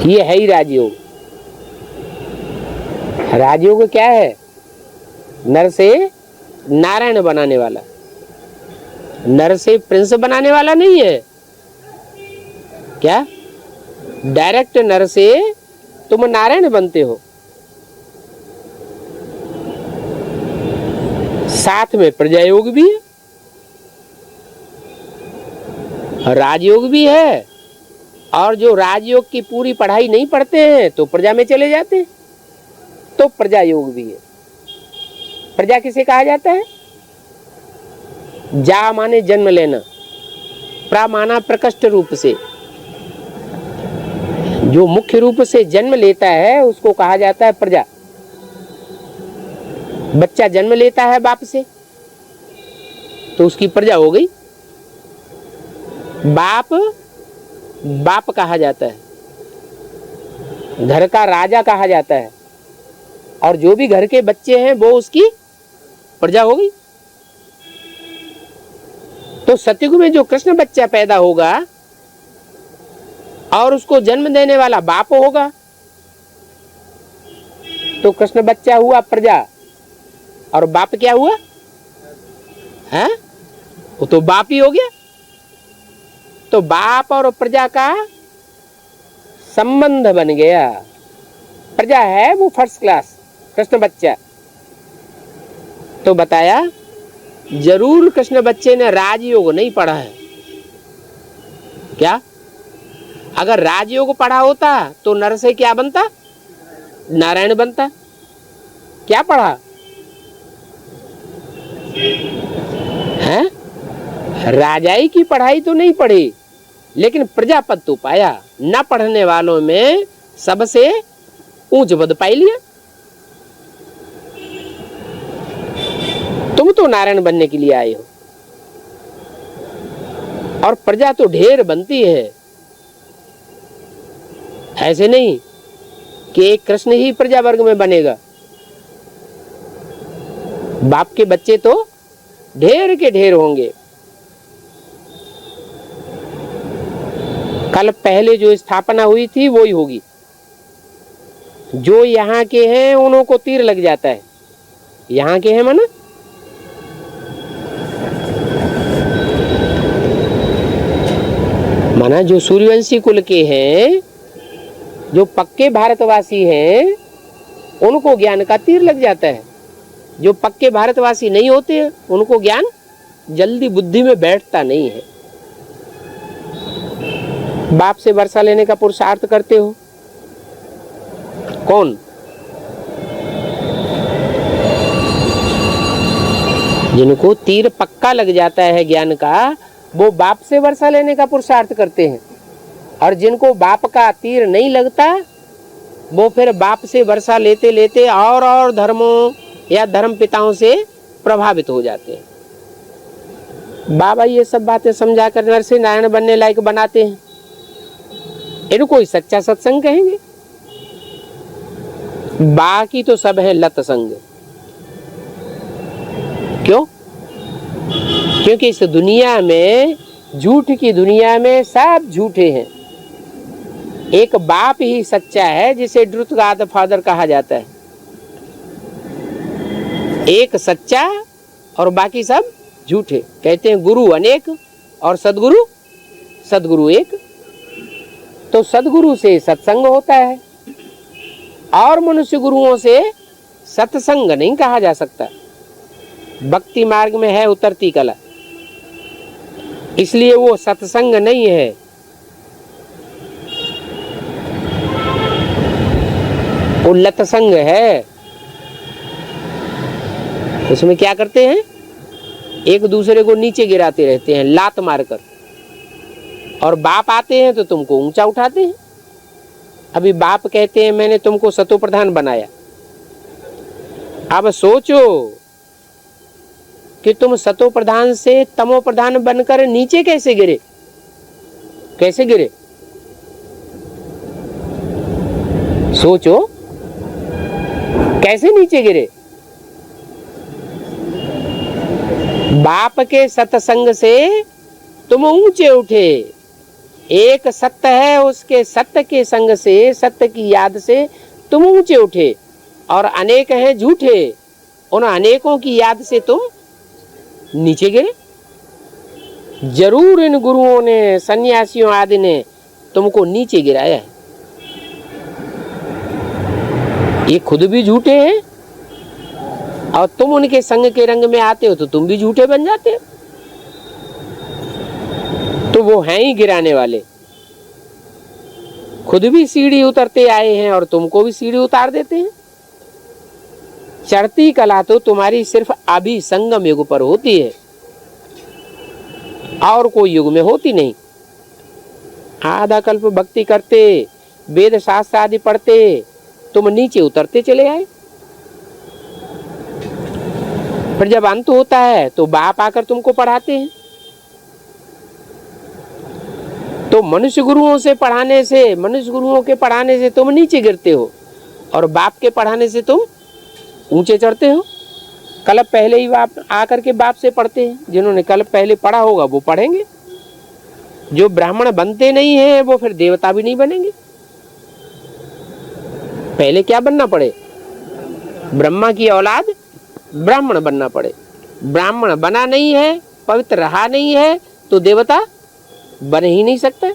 ये है ही राजयोग। राजयोग क्या है? नर से नारायण बनाने वाला, नर से प्रिंस बनाने वाला नहीं है। क्या? डायरेक्ट नर से तुम नारायण बनते हो। साथ में प्रजायोग भी है, राजयोग भी है। और जो राजयोग की पूरी पढ़ाई नहीं पढ़ते हैं तो प्रजा में चले जाते हैं, तो प्रजा योग भी है। प्रजा किसे कहा जाता है? जा माने जन्म लेना, प्रा माना प्रकृष्ट रूप से। जो मुख्य रूप से जन्म लेता है उसको कहा जाता है प्रजा। बच्चा जन्म लेता है बाप से तो उसकी प्रजा हो गई। बाप कहा जाता है, घर का राजा कहा जाता है, और जो भी घर के बच्चे हैं वो उसकी प्रजा हो गई। तो सतयुग में जो कृष्ण बच्चा पैदा होगा और उसको जन्म देने वाला बाप होगा, तो कृष्ण बच्चा हुआ प्रजा और बाप क्या हुआ? है वो तो बाप ही हो गया। तो बाप और प्रजा का संबंध बन गया। प्रजा है वो फर्स्ट क्लास, कृष्ण बच्चा। तो बताया जरूर कृष्ण बच्चे ने राजयोग नहीं पढ़ा है। क्या? अगर राजयोग पढ़ा होता तो नर से क्या बनता? नारायण बनता। क्या पढ़ा है? राजाई की पढ़ाई तो नहीं पढ़ी, लेकिन प्रजापद तो पाया। न पढ़ने वालों में सबसे ऊंच पद पाई लिया। तुम तो नारायण बनने के लिए आए हो, और प्रजा तो ढेर बनती है। ऐसे नहीं कि एक कृष्ण ही प्रजा वर्ग में बनेगा। बाप के बच्चे तो ढेर के ढेर होंगे। कल पहले जो स्थापना हुई थी वो ही होगी। जो यहाँ के हैं उन्हों को तीर लग जाता है। यहाँ के हैं माना जो सूर्यवंशी कुल के हैं, जो पक्के भारतवासी हैं, उनको ज्ञान का तीर लग जाता है। जो पक्के भारतवासी नहीं होते उनको ज्ञान जल्दी बुद्धि में बैठता नहीं है। बाप से वर्षा लेने का पुरुषार्थ करते हो कौन? जिनको तीर पक्का लग जाता है ज्ञान का, वो बाप से वर्षा लेने का पुरुषार्थ करते हैं। और जिनको बाप का तीर नहीं लगता, वो फिर बाप से वर्षा लेते लेते और धर्मों या धर्म पिताओं से प्रभावित हो जाते हैं। बाबा ये सब बातें समझा कर नर से नारायण बनने लायक बनाते हैं। इनको कोई सच्चा सत्संग कहेंगे? बाकी तो सब है लत संग। क्यों? क्योंकि इस दुनिया में, झूठ की दुनिया में सब झूठे हैं। एक बाप ही सच्चा है जिसे ट्रुथ गॉड फादर कहा जाता है। एक सच्चा और बाकी सब झूठे। कहते हैं गुरु अनेक और सदगुरु एक। तो सदगुरु से सत्संग होता है, और मनुष्य गुरुओं से सत्संग नहीं कहा जा सकता। भक्ति मार्ग में है उतरती कला, इसलिए वो सत्संग नहीं है। वो लतसंग है। उसमें क्या करते हैं? एक दूसरे को नीचे गिराते रहते हैं लात मारकर, और बाप आते हैं तो तुमको ऊंचा उठाते हैं। अभी बाप कहते हैं मैंने तुमको सतो प्रधान बनाया। अब सोचो कि तुम सतो प्रधान से तमो प्रधान बनकर नीचे कैसे गिरे? कैसे गिरे? सोचो कैसे नीचे गिरे? बाप के सत्संग से तुम ऊंचे उठे। एक सत्य है, उसके सत्य के संग से, सत्य की याद से तुम ऊंचे उठे। और अनेक हैं झूठे, उन अनेकों की याद से तुम नीचे गिरे। जरूर इन गुरुओं ने, सन्यासियों आदि ने तुमको नीचे गिराया है। ये खुद भी झूठे हैं, और तुम उनके संग के रंग में आते हो तो तुम भी झूठे बन जाते हो। तो वो हैं ही गिराने वाले। खुद भी सीढ़ी उतरते आए हैं और तुमको भी सीढ़ी उतार देते हैं। चढ़ती कला तो तुम्हारी सिर्फ अभी संगम युग पर होती है, और कोई युग में होती नहीं। आधा कल्प भक्ति करते, वेद शास्त्र आदि पढ़ते, तुम नीचे उतरते चले आए। फिर जब अंत होता है तो बाप आकर तुमको पढ़ाते हैं। तो मनुष्य गुरुओं से पढ़ाने से, मनुष्य गुरुओं के पढ़ाने से तुम नीचे गिरते हो, और बाप के पढ़ाने से तुम ऊंचे चढ़ते हो। कल्प पहले ही बाप आकर के बाप से पढ़ते हैं। जिन्होंने कल्प पहले पढ़ा होगा वो पढ़ेंगे। जो ब्राह्मण बनते नहीं हैं वो फिर देवता भी नहीं बनेंगे। पहले क्या बनना पड़े? ब्रह्मा की औलाद ब्राह्मण बनना पड़े। ब्राह्मण बना नहीं है, पवित्र रहा नहीं है, तो देवता बन ही नहीं सकता।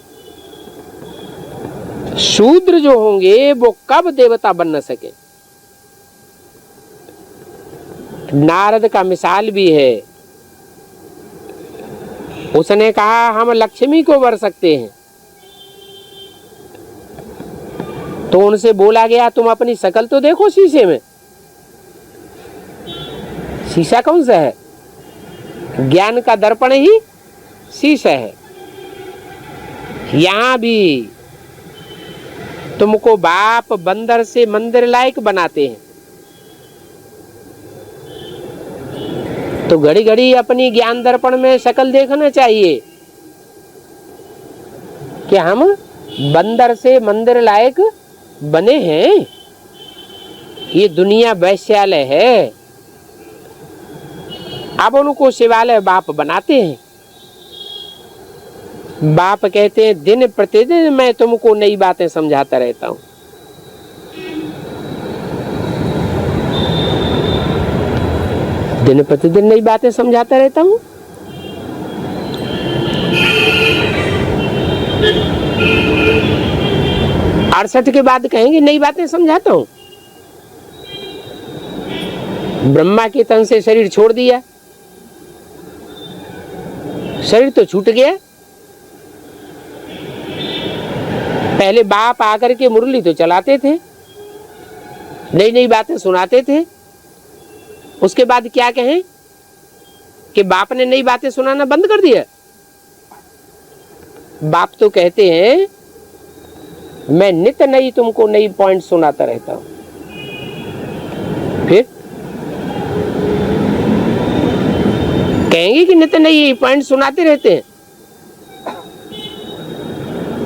शूद्र जो होंगे वो कब देवता बन न सके। नारद का मिसाल भी है। उसने कहा हम लक्ष्मी को वर सकते हैं, तो उनसे बोला गया तुम अपनी शकल तो देखो शीशे में। शीशा कौन सा है? ज्ञान का दर्पण ही शीशा है। यहां भी तुमको बाप बंदर से मंदिर लायक बनाते हैं, तो घड़ी घड़ी अपनी ज्ञान दर्पण में शक्ल देखना चाहिए कि हम बंदर से मंदिर लायक बने हैं। ये दुनिया वैश्यालय है। अब उनको शिवालय बाप बनाते हैं। बाप कहते हैं दिन प्रतिदिन मैं तुमको नई बातें समझाता रहता हूं। दिन प्रतिदिन नई बातें समझाता रहता हूं। अड़सठ के बाद कहेंगे नई बातें समझाता हूं। ब्रह्मा के तन से शरीर छोड़ दिया, शरीर तो छूट गया। पहले बाप आकर के मुरली तो चलाते थे, नई नई बातें सुनाते थे। उसके बाद क्या कहें कि बाप ने नई बातें सुनाना बंद कर दिया। बाप तो कहते हैं मैं नित्य नई तुमको नई पॉइंट सुनाता रहता हूं। फिर कहेंगे कि नित्य नई पॉइंट सुनाते रहते हैं।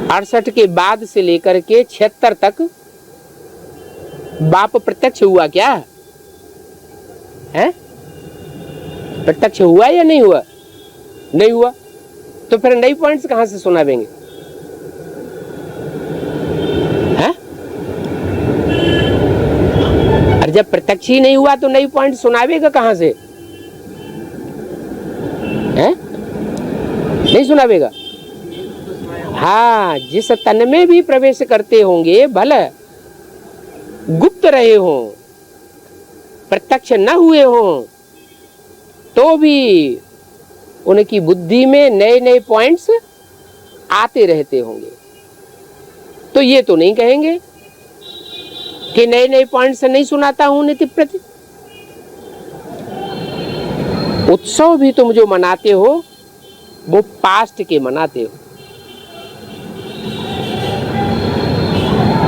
68 के बाद से लेकर के 76 तक बाप प्रत्यक्ष हुआ क्या है? प्रत्यक्ष हुआ या नहीं हुआ? नहीं हुआ। तो फिर नई पॉइंट्स कहां से सुनावेंगे? हैं? और जब प्रत्यक्ष ही नहीं हुआ तो नई पॉइंट सुनावेगा कहां से? हैं? नहीं सुनावेगा। हाँ, जिस तन में भी प्रवेश करते होंगे भले गुप्त रहे हो, प्रत्यक्ष न हुए हो, तो भी उनकी बुद्धि में नए नए पॉइंट्स आते रहते होंगे। तो ये तो नहीं कहेंगे कि नए नए पॉइंट्स नहीं सुनाता हूं नित्य प्रति। उत्सव भी तुम जो मनाते हो वो पास्ट के मनाते हो।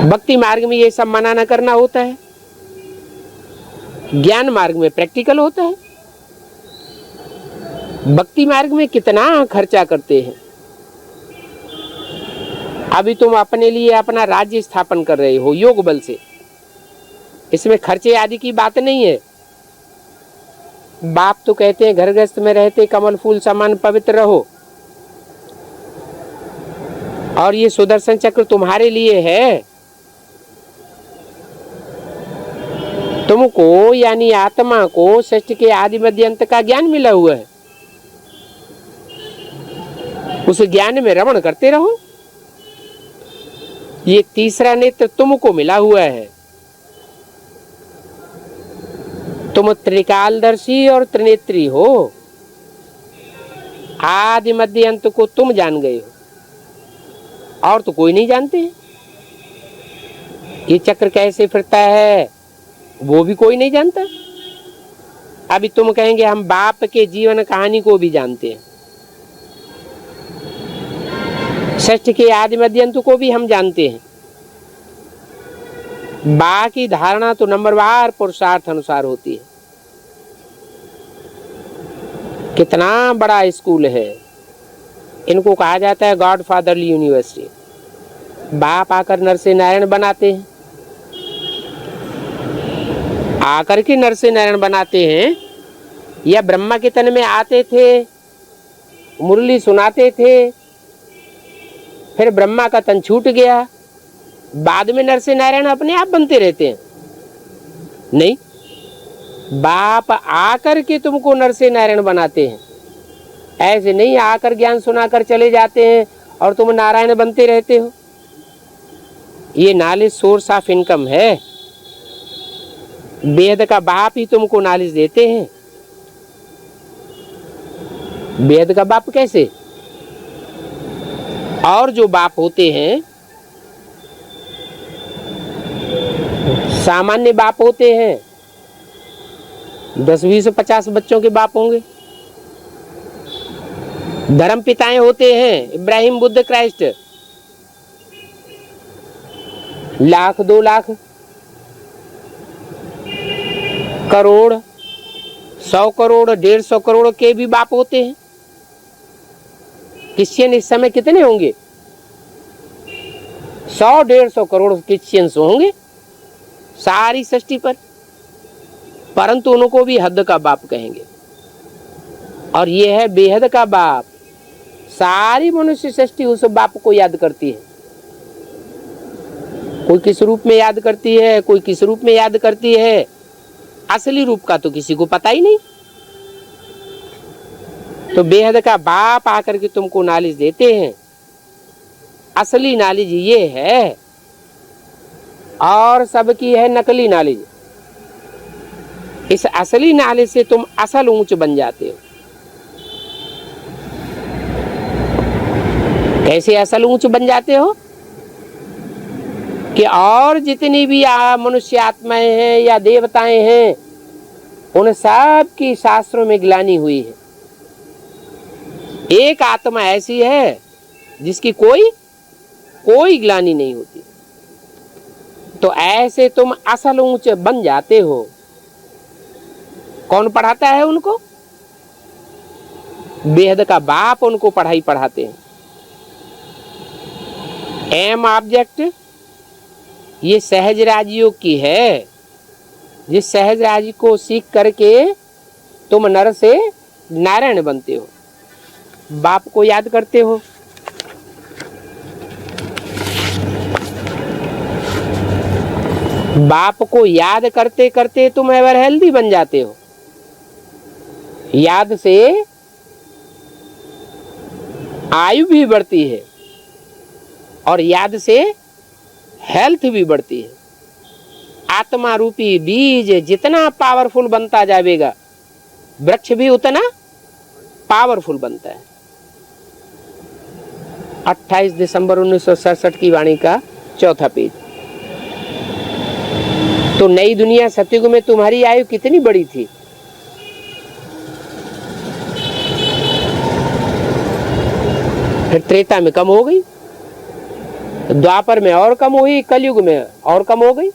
भक्ति मार्ग में ये सब मनाना करना होता है, ज्ञान मार्ग में प्रैक्टिकल होता है। भक्ति मार्ग में कितना खर्चा करते हैं। अभी तुम अपने लिए अपना राज्य स्थापन कर रहे हो योग बल से, इसमें खर्चे आदि की बात नहीं है। बाप तो कहते हैं घर गृहस्थ में रहते कमल फूल समान पवित्र रहो, और ये सुदर्शन चक्र तुम्हारे लिए है। तुमको यानी आत्मा को सृष्टि के आदि मध्य अंत का ज्ञान मिला हुआ है। उस ज्ञान में रमण करते रहो। ये तीसरा नेत्र तुमको मिला हुआ है। तुम त्रिकालदर्शी और त्रिनेत्री हो। आदि मध्य अंत को तुम जान गए हो और तो कोई नहीं जानते। ये चक्र कैसे फिरता है वो भी कोई नहीं जानता। अभी तुम कहेंगे हम बाप के जीवन कहानी को भी जानते हैं, सृष्टि के आदि मध्य अंत को भी हम जानते हैं। बाकी धारणा तो नंबरवार पुरुषार्थ अनुसार होती है। कितना बड़ा स्कूल है, इनको कहा जाता है गॉड फादरली यूनिवर्सिटी। बाप आकर नरसे नारायण बनाते हैं, आकर के नरसे नारायण बनाते हैं, या ब्रह्मा के तन में आते थे, मुरली सुनाते थे, फिर ब्रह्मा का तन छूट गया, बाद में नरसे नारायण अपने आप बनते रहते हैं? नहीं, बाप आकर के तुमको नरसे नारायण बनाते हैं। ऐसे नहीं आकर ज्ञान सुनाकर चले जाते हैं और तुम नारायण बनते रहते हो। ये नॉलेज सोर्स ऑफ इनकम है, बेहद का बाप ही तुमको नॉलेज देते हैं। बेहद का बाप कैसे? और जो बाप होते हैं सामान्य बाप होते हैं, 10, 20, 50 बच्चों के बाप होंगे। धर्म पिताएं होते हैं, इब्राहिम, बुद्ध, क्राइस्ट, लाख, 2 लाख, करोड़, 100 करोड़, 150 करोड़ के भी बाप होते हैं। क्रिश्चियन इस समय कितने होंगे? 100-150 करोड़ क्रिश्चियंस होंगे सारी सृष्टि पर, परंतु उनको भी हद का बाप कहेंगे। और ये है बेहद का बाप। सारी मनुष्य सृष्टि उस बाप को याद करती है। कोई किस रूप में याद करती है, कोई किस रूप में याद करती है, असली रूप का तो किसी को पता ही नहीं। तो बेहद का बाप आकर के तुमको नॉलेज देते हैं। असली नॉलेज ये है, और सबकी है नकली नॉलेज। इस असली नॉलेज से तुम असल ऊंच बन जाते हो। कैसे असल ऊंच बन जाते हो? कि और जितनी भी मनुष्य आत्माएं हैं या देवताएं हैं, उन सब की शास्त्रों में ग्लानि हुई है। एक आत्मा ऐसी है जिसकी कोई ग्लानि नहीं होती। तो ऐसे तुम असल ऊंच बन जाते हो। कौन पढ़ाता है उनको? बेहद का बाप उनको पढ़ाई पढ़ाते हैं। एम ऑब्जेक्ट ये सहज राजयोग की है। जिस सहज राज को सीख करके तुम नर से नारायण बनते हो, बाप को याद करते हो। बाप को याद करते करते तुम एवर हेल्दी बन जाते हो। याद से आयु भी बढ़ती है और याद से हेल्थ भी बढ़ती है। आत्मा रूपी बीज जितना पावरफुल बनता जाएगा, वृक्ष भी उतना पावरफुल बनता है। 28 दिसंबर 1967 की वाणी का 4था पेज। तो नई दुनिया सतयुग में तुम्हारी आयु कितनी बड़ी थी? फिर त्रेता में कम हो गई, द्वापर में और कम हुई, कलयुग में और कम हो गई।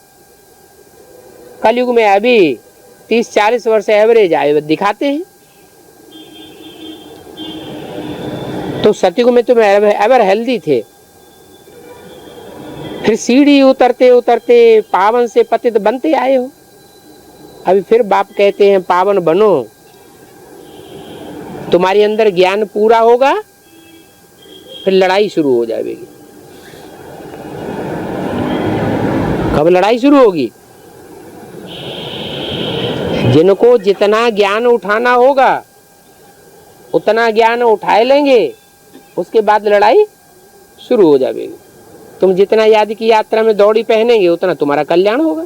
कलयुग में अभी 30-40 वर्ष एवरेज आयु दिखाते हैं। तो सतयुग में तुम एवर हेल्दी थे। फिर सीढ़ी उतरते उतरते पावन से पतित बनते आए हो। अभी फिर बाप कहते हैं पावन बनो। तुम्हारे अंदर ज्ञान पूरा होगा, फिर लड़ाई शुरू हो जाएगी। कब लड़ाई शुरू होगी? जिनको जितना ज्ञान उठाना होगा उतना ज्ञान उठाए लेंगे, उसके बाद लड़ाई शुरू हो जाएगी। तुम जितना याद की यात्रा में दौड़ी पहनेंगे उतना तुम्हारा कल्याण होगा।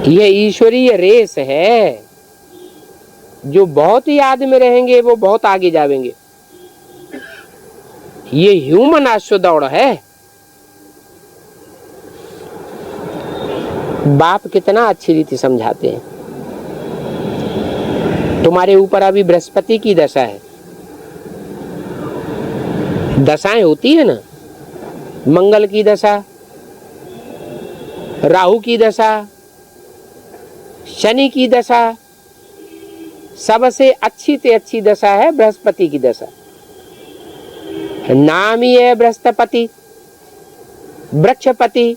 यह ईश्वरीय रेस है। जो बहुत याद में रहेंगे वो बहुत आगे जाएंगे। ये ह्यूमन अश्व दौड़ है। बाप कितना अच्छी रीति समझाते हैं। तुम्हारे ऊपर अभी बृहस्पति की दशा है। दशाएं होती है ना, मंगल की दशा, राहु की दशा, शनि की दशा। सबसे अच्छी से अच्छी दशा है बृहस्पति की दशा। नाम ही है बृहस्पति, वृक्षपति।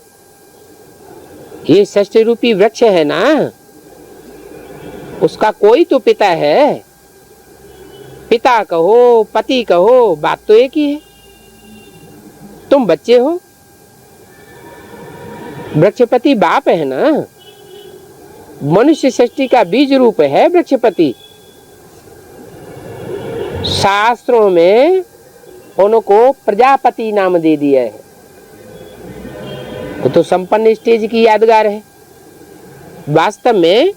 ये षष्ठी रूपी वृक्ष है ना, उसका कोई तो पिता है। पिता कहो, पति कहो, बात तो एक ही है। तुम बच्चे हो, वृक्षपति बाप है ना। मनुष्य सृष्टि का बीज रूप है वृक्षपति। शास्त्रों में उनको प्रजापति नाम दे दिया है। वो तो संपन्न स्टेज की यादगार है। वास्तव में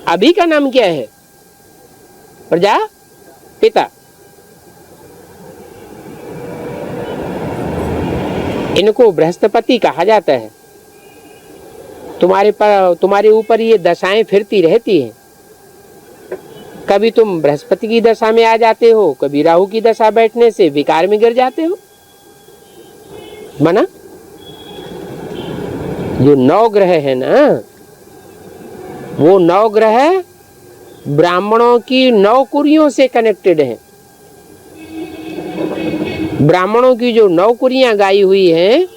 अभी का नाम क्या है? प्रजापिता। इनको बृहस्पति कहा जाता है। तुम्हारे ऊपर ये दशाएं फिरती रहती हैं। कभी तुम बृहस्पति की दशा में आ जाते हो, कभी राहु की दशा बैठने से विकार में गिर जाते हो। माना जो 9 ग्रह है ना, वो 9 ग्रह ब्राह्मणों की 9 कुरियों से कनेक्टेड हैं। ब्राह्मणों की जो 9 कुरियां गाई हुई हैं,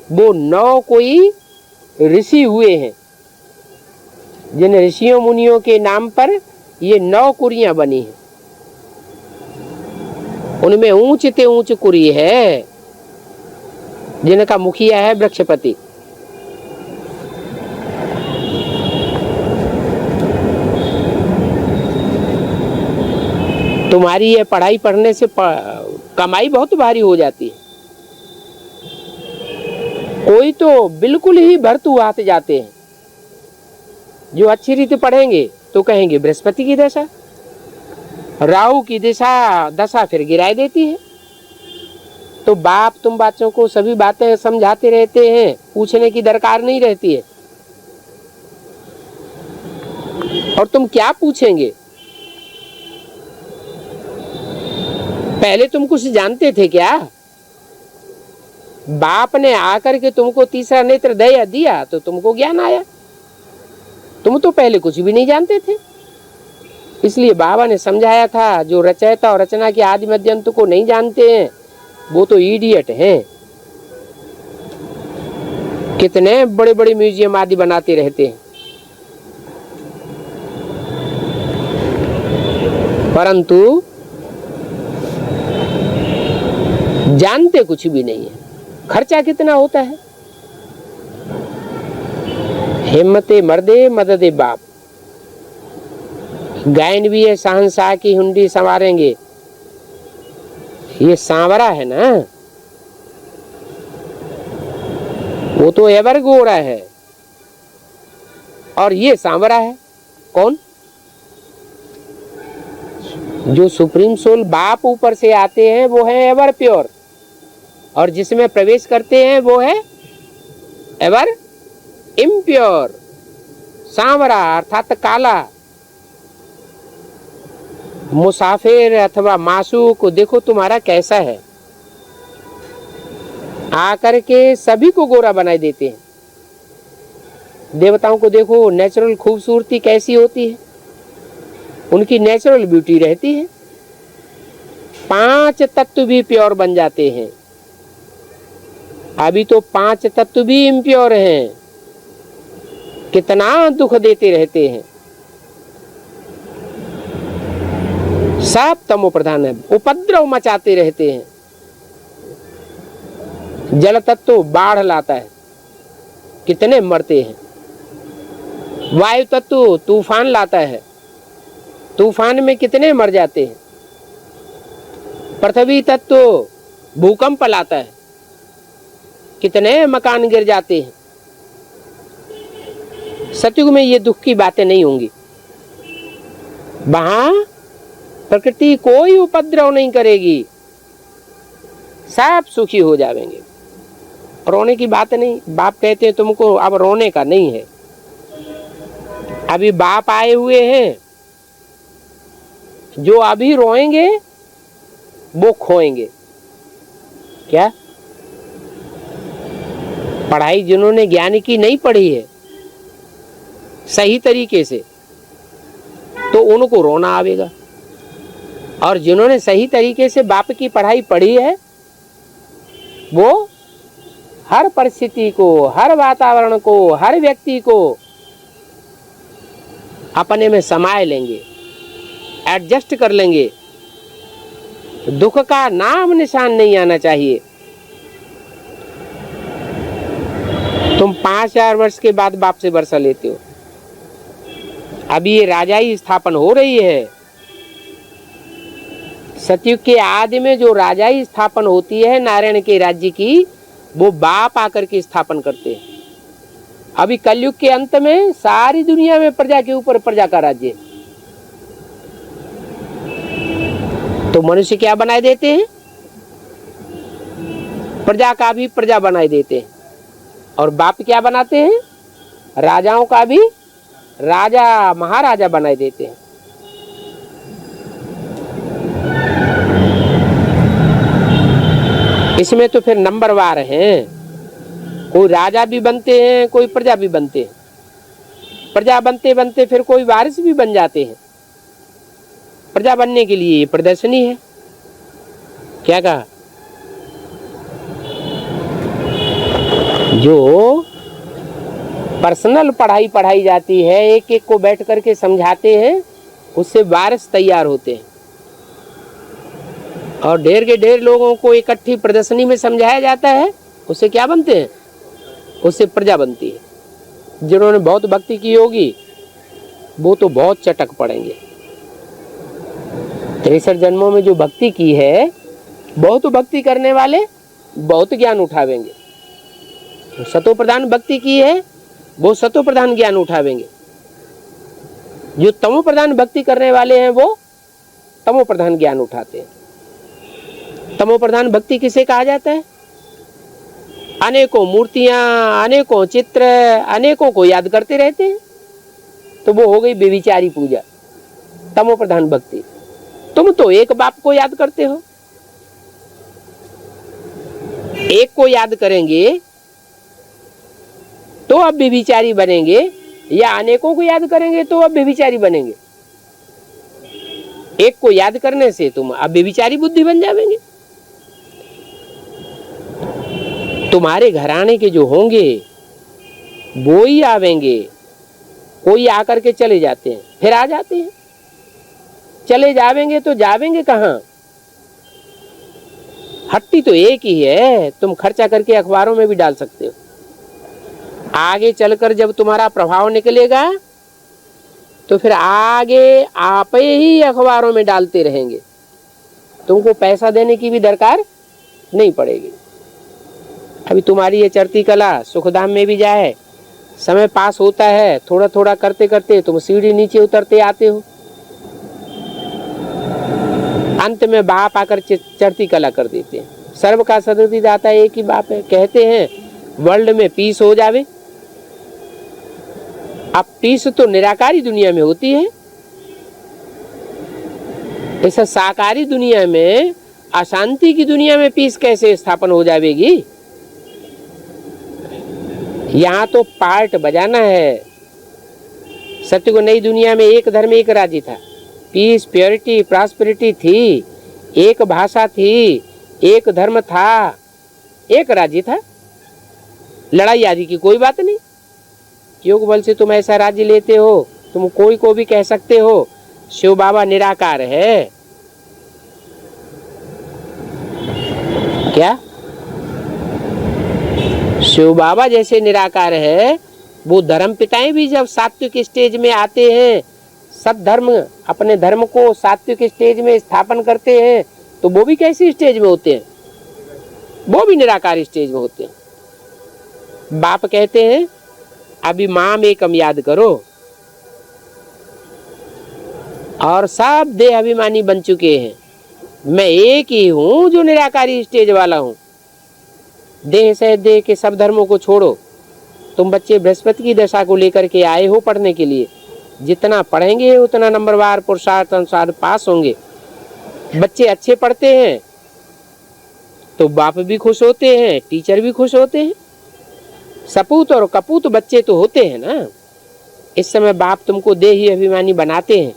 वो 9 कोई ऋषि हुए हैं, जिन ऋषियों मुनियों के नाम पर ये 9 कुरियां बनी हैं। उनमें ऊंच ते ऊंच कुरी है, जिनका मुखिया है बृहस्पति। तुम्हारी ये पढ़ाई पढ़ने से कमाई बहुत भारी हो जाती है। कोई तो बिल्कुल ही भरतू आते जाते हैं, जो अच्छी रीति पढ़ेंगे तो कहेंगे बृहस्पति की दशा, राहु की दशा फिर गिराए देती है। तो बाप तुम बच्चों को सभी बातें समझाते रहते हैं, पूछने की दरकार नहीं रहती है। और तुम क्या पूछेंगे? पहले तुम कुछ जानते थे क्या? बाप ने आकर के तुमको तीसरा नेत्र दिया तो तुमको ज्ञान आया। तुम तो पहले कुछ भी नहीं जानते थे। इसलिए बाबा ने समझाया था, जो रचयिता और रचना के आदि मध्य अंत को नहीं जानते हैं, वो तो इडियट हैं। कितने बड़े बड़े म्यूजियम आदि बनाते रहते हैं, परंतु जानते कुछ भी नहीं है। खर्चा कितना होता है? हिम्मते मर्दे मददे बाप। गायन भी है, शहंशाह की हुंडी संवारेंगे। ये सांवरा है ना, वो तो एवर गोरा है, और ये सांवरा है। कौन? जो सुप्रीम सोल बाप ऊपर से आते हैं वो है एवर प्योर, और जिसमें प्रवेश करते हैं वो है एवर इम्प्योर, सांवरा अर्थात काला। मुसाफिर अथवा मासूक देखो तुम्हारा कैसा है, आकर के सभी को गोरा बनाए देते हैं। देवताओं को देखो नेचुरल खूबसूरती कैसी होती है, उनकी नेचुरल ब्यूटी रहती है। 5 तत्व भी प्योर बन जाते हैं। अभी तो 5 तत्व भी इम्प्योर हैं, कितना दुख देते रहते हैं। सब तमो प्रधान है, उपद्रव मचाते रहते हैं। जल तत्व बाढ़ लाता है, कितने मरते हैं। वायु तत्व तूफान लाता है, तूफान में कितने मर जाते हैं। पृथ्वी तत्व भूकंप लाता है, कितने मकान गिर जाते हैं। सतयुग में ये दुख की बातें नहीं होंगी। वहां प्रकृति कोई उपद्रव नहीं करेगी, सब सुखी हो जाएंगे। रोने की बात नहीं। बाप कहते हैं तुमको अब रोने का नहीं है। अभी बाप आए हुए हैं, जो अभी रोएंगे वो खोएंगे। क्या? पढ़ाई जिन्होंने ज्ञान की नहीं पढ़ी है सही तरीके से, तो उनको रोना आवेगा। और जिन्होंने सही तरीके से बाप की पढ़ाई पढ़ी है, वो हर परिस्थिति को, हर वातावरण को, हर व्यक्ति को अपने में समाये लेंगे, एडजस्ट कर लेंगे। दुख का नाम निशान नहीं आना चाहिए। तुम 5000 वर्ष के बाद बाप से वर्षा लेते हो। अभी ये राजाई स्थापन हो रही है। सतयुग के आदि में जो राजाई स्थापन होती है नारायण के राज्य की, वो बाप आकर के स्थापन करते हैं। अभी कलयुग के अंत में सारी दुनिया में प्रजा के ऊपर प्रजा का राज्य है। तो मनुष्य क्या बनाए देते हैं? प्रजा का भी प्रजा बनाए देते हैं। और बाप क्या बनाते हैं? राजाओं का भी राजा महाराजा बनाए देते हैं। इसमें तो फिर नंबरवार हैं, कोई राजा भी बनते हैं, कोई प्रजा भी बनते हैं। प्रजा बनते बनते फिर कोई वारिस भी बन जाते हैं। प्रजा बनने के लिए ये प्रदर्शनी है। क्या कहा? जो पर्सनल पढ़ाई पढ़ाई जाती है, एक एक को बैठ करके समझाते हैं, उससे वारिस तैयार होते हैं। और ढेर के ढेर लोगों को इकट्ठी प्रदर्शनी में समझाया जाता है, उससे क्या बनते हैं? उससे प्रजा बनती है। जिन्होंने बहुत भक्ति की होगी वो तो बहुत चटक पड़ेंगे। 63 जन्मों में जो भक्ति की है, बहुत भक्ति करने वाले बहुत ज्ञान उठावेंगे। सतो प्रधान भक्ति की है, वो सतो प्रधान ज्ञान उठावेंगे। जो तमो प्रधान भक्ति करने वाले हैं वो तमो प्रधान ज्ञान उठाते हैं। तमो प्रधान भक्ति किसे कहा जाता है? अनेकों मूर्तियां, अनेकों चित्र, अनेकों को याद करते रहते हैं, तो वो हो गई बेविचारी पूजा, तमो प्रधान भक्ति। तुम तो एक बाप को याद करते हो। एक को याद करेंगे तो अब बेविचारी बनेंगे, या अनेकों को याद करेंगे तो अब बेविचारी बनेंगे? एक को याद करने से तुम अब बेविचारी बुद्धि बन जाएंगे। तुम्हारे घराने के जो होंगे वो ही आवेंगे। कोई आकर के चले जाते हैं, फिर आ जाते हैं। चले जावेंगे तो जावेंगे कहाँ? हट्टी तो एक ही है। तुम खर्चा करके अखबारों में भी डाल सकते हो। आगे चलकर जब तुम्हारा प्रभाव निकलेगा तो फिर आगे आप ही अखबारों में डालते रहेंगे। तुमको पैसा देने की भी दरकार नहीं पड़ेगी। अभी तुम्हारी ये चढ़ती कला सुखधाम में भी जाए, समय पास होता है, थोड़ा थोड़ा करते करते तुम सीढ़ी नीचे उतरते आते हो। अंत में बाप आकर चढ़ती कला कर देते हैं। सर्व का सदगति दाता एक ही बाप है। कहते हैं वर्ल्ड में पीस हो जावे। अब पीस तो निराकारी दुनिया में होती है, ऐसा साकारी दुनिया में, अशांति की दुनिया में पीस कैसे स्थापन हो जाएगी? यहाँ तो पार्ट बजाना है। सत्य को नई दुनिया में एक धर्म एक राज्य था, पीस, प्योरिटी, प्रॉस्पेरिटी थी, एक भाषा थी, एक धर्म था, एक राज्य था। लड़ाई आदि की कोई बात नहीं। योग बल से तुम ऐसा राज्य लेते हो, तुम कोई को भी कह सकते हो शिव बाबा निराकार है। क्या शिव बाबा जैसे निराकार है, वो धर्म पिताएं भी जब सात्विक स्टेज में आते हैं, सब धर्म अपने धर्म को सात्विक स्टेज में स्थापन करते हैं, तो वो भी कैसी स्टेज में होते हैं? वो भी निराकार स्टेज में होते हैं। बाप कहते हैं अभी माम एकम याद करो, और सब देह अभिमानी बन चुके हैं। मैं एक ही हूं जो निराकारी स्टेज वाला हूं। देह से देह के सब धर्मों को छोड़ो। तुम बच्चे बृहस्पति की दशा को लेकर के आए हो पढ़ने के लिए। जितना पढ़ेंगे उतना नंबरवार पुरुषार्थ अनुसार पास होंगे। बच्चे अच्छे पढ़ते हैं तो बाप भी खुश होते हैं, टीचर भी खुश होते हैं। सपूत और कपूत बच्चे तो होते हैं ना। इस समय बाप तुमको देही अभिमानी बनाते हैं,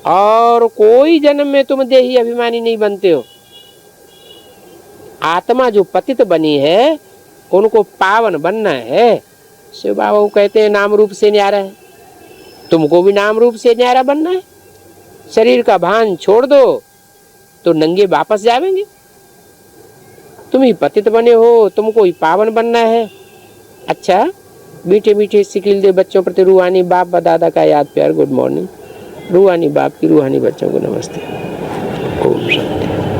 और कोई जन्म में तुम देही अभिमानी नहीं बनते हो। आत्मा जो पतित बनी है उनको पावन बनना है। शिव बाबा कहते हैं नाम रूप से न्यारा है, तुमको भी नाम रूप से न्यारा बनना है। शरीर का भान छोड़ दो तो नंगे वापस जाएंगे। तुम ही पतित बने हो, तुमको ही पावन बनना है। अच्छा, मीठे मीठे सिकिल दे बच्चों प्रति रूहानी बाप व दादा का याद प्यार। Good morning. रूहानी बाप की रूहानी बच्चों को नमस्ते। ओम शांति।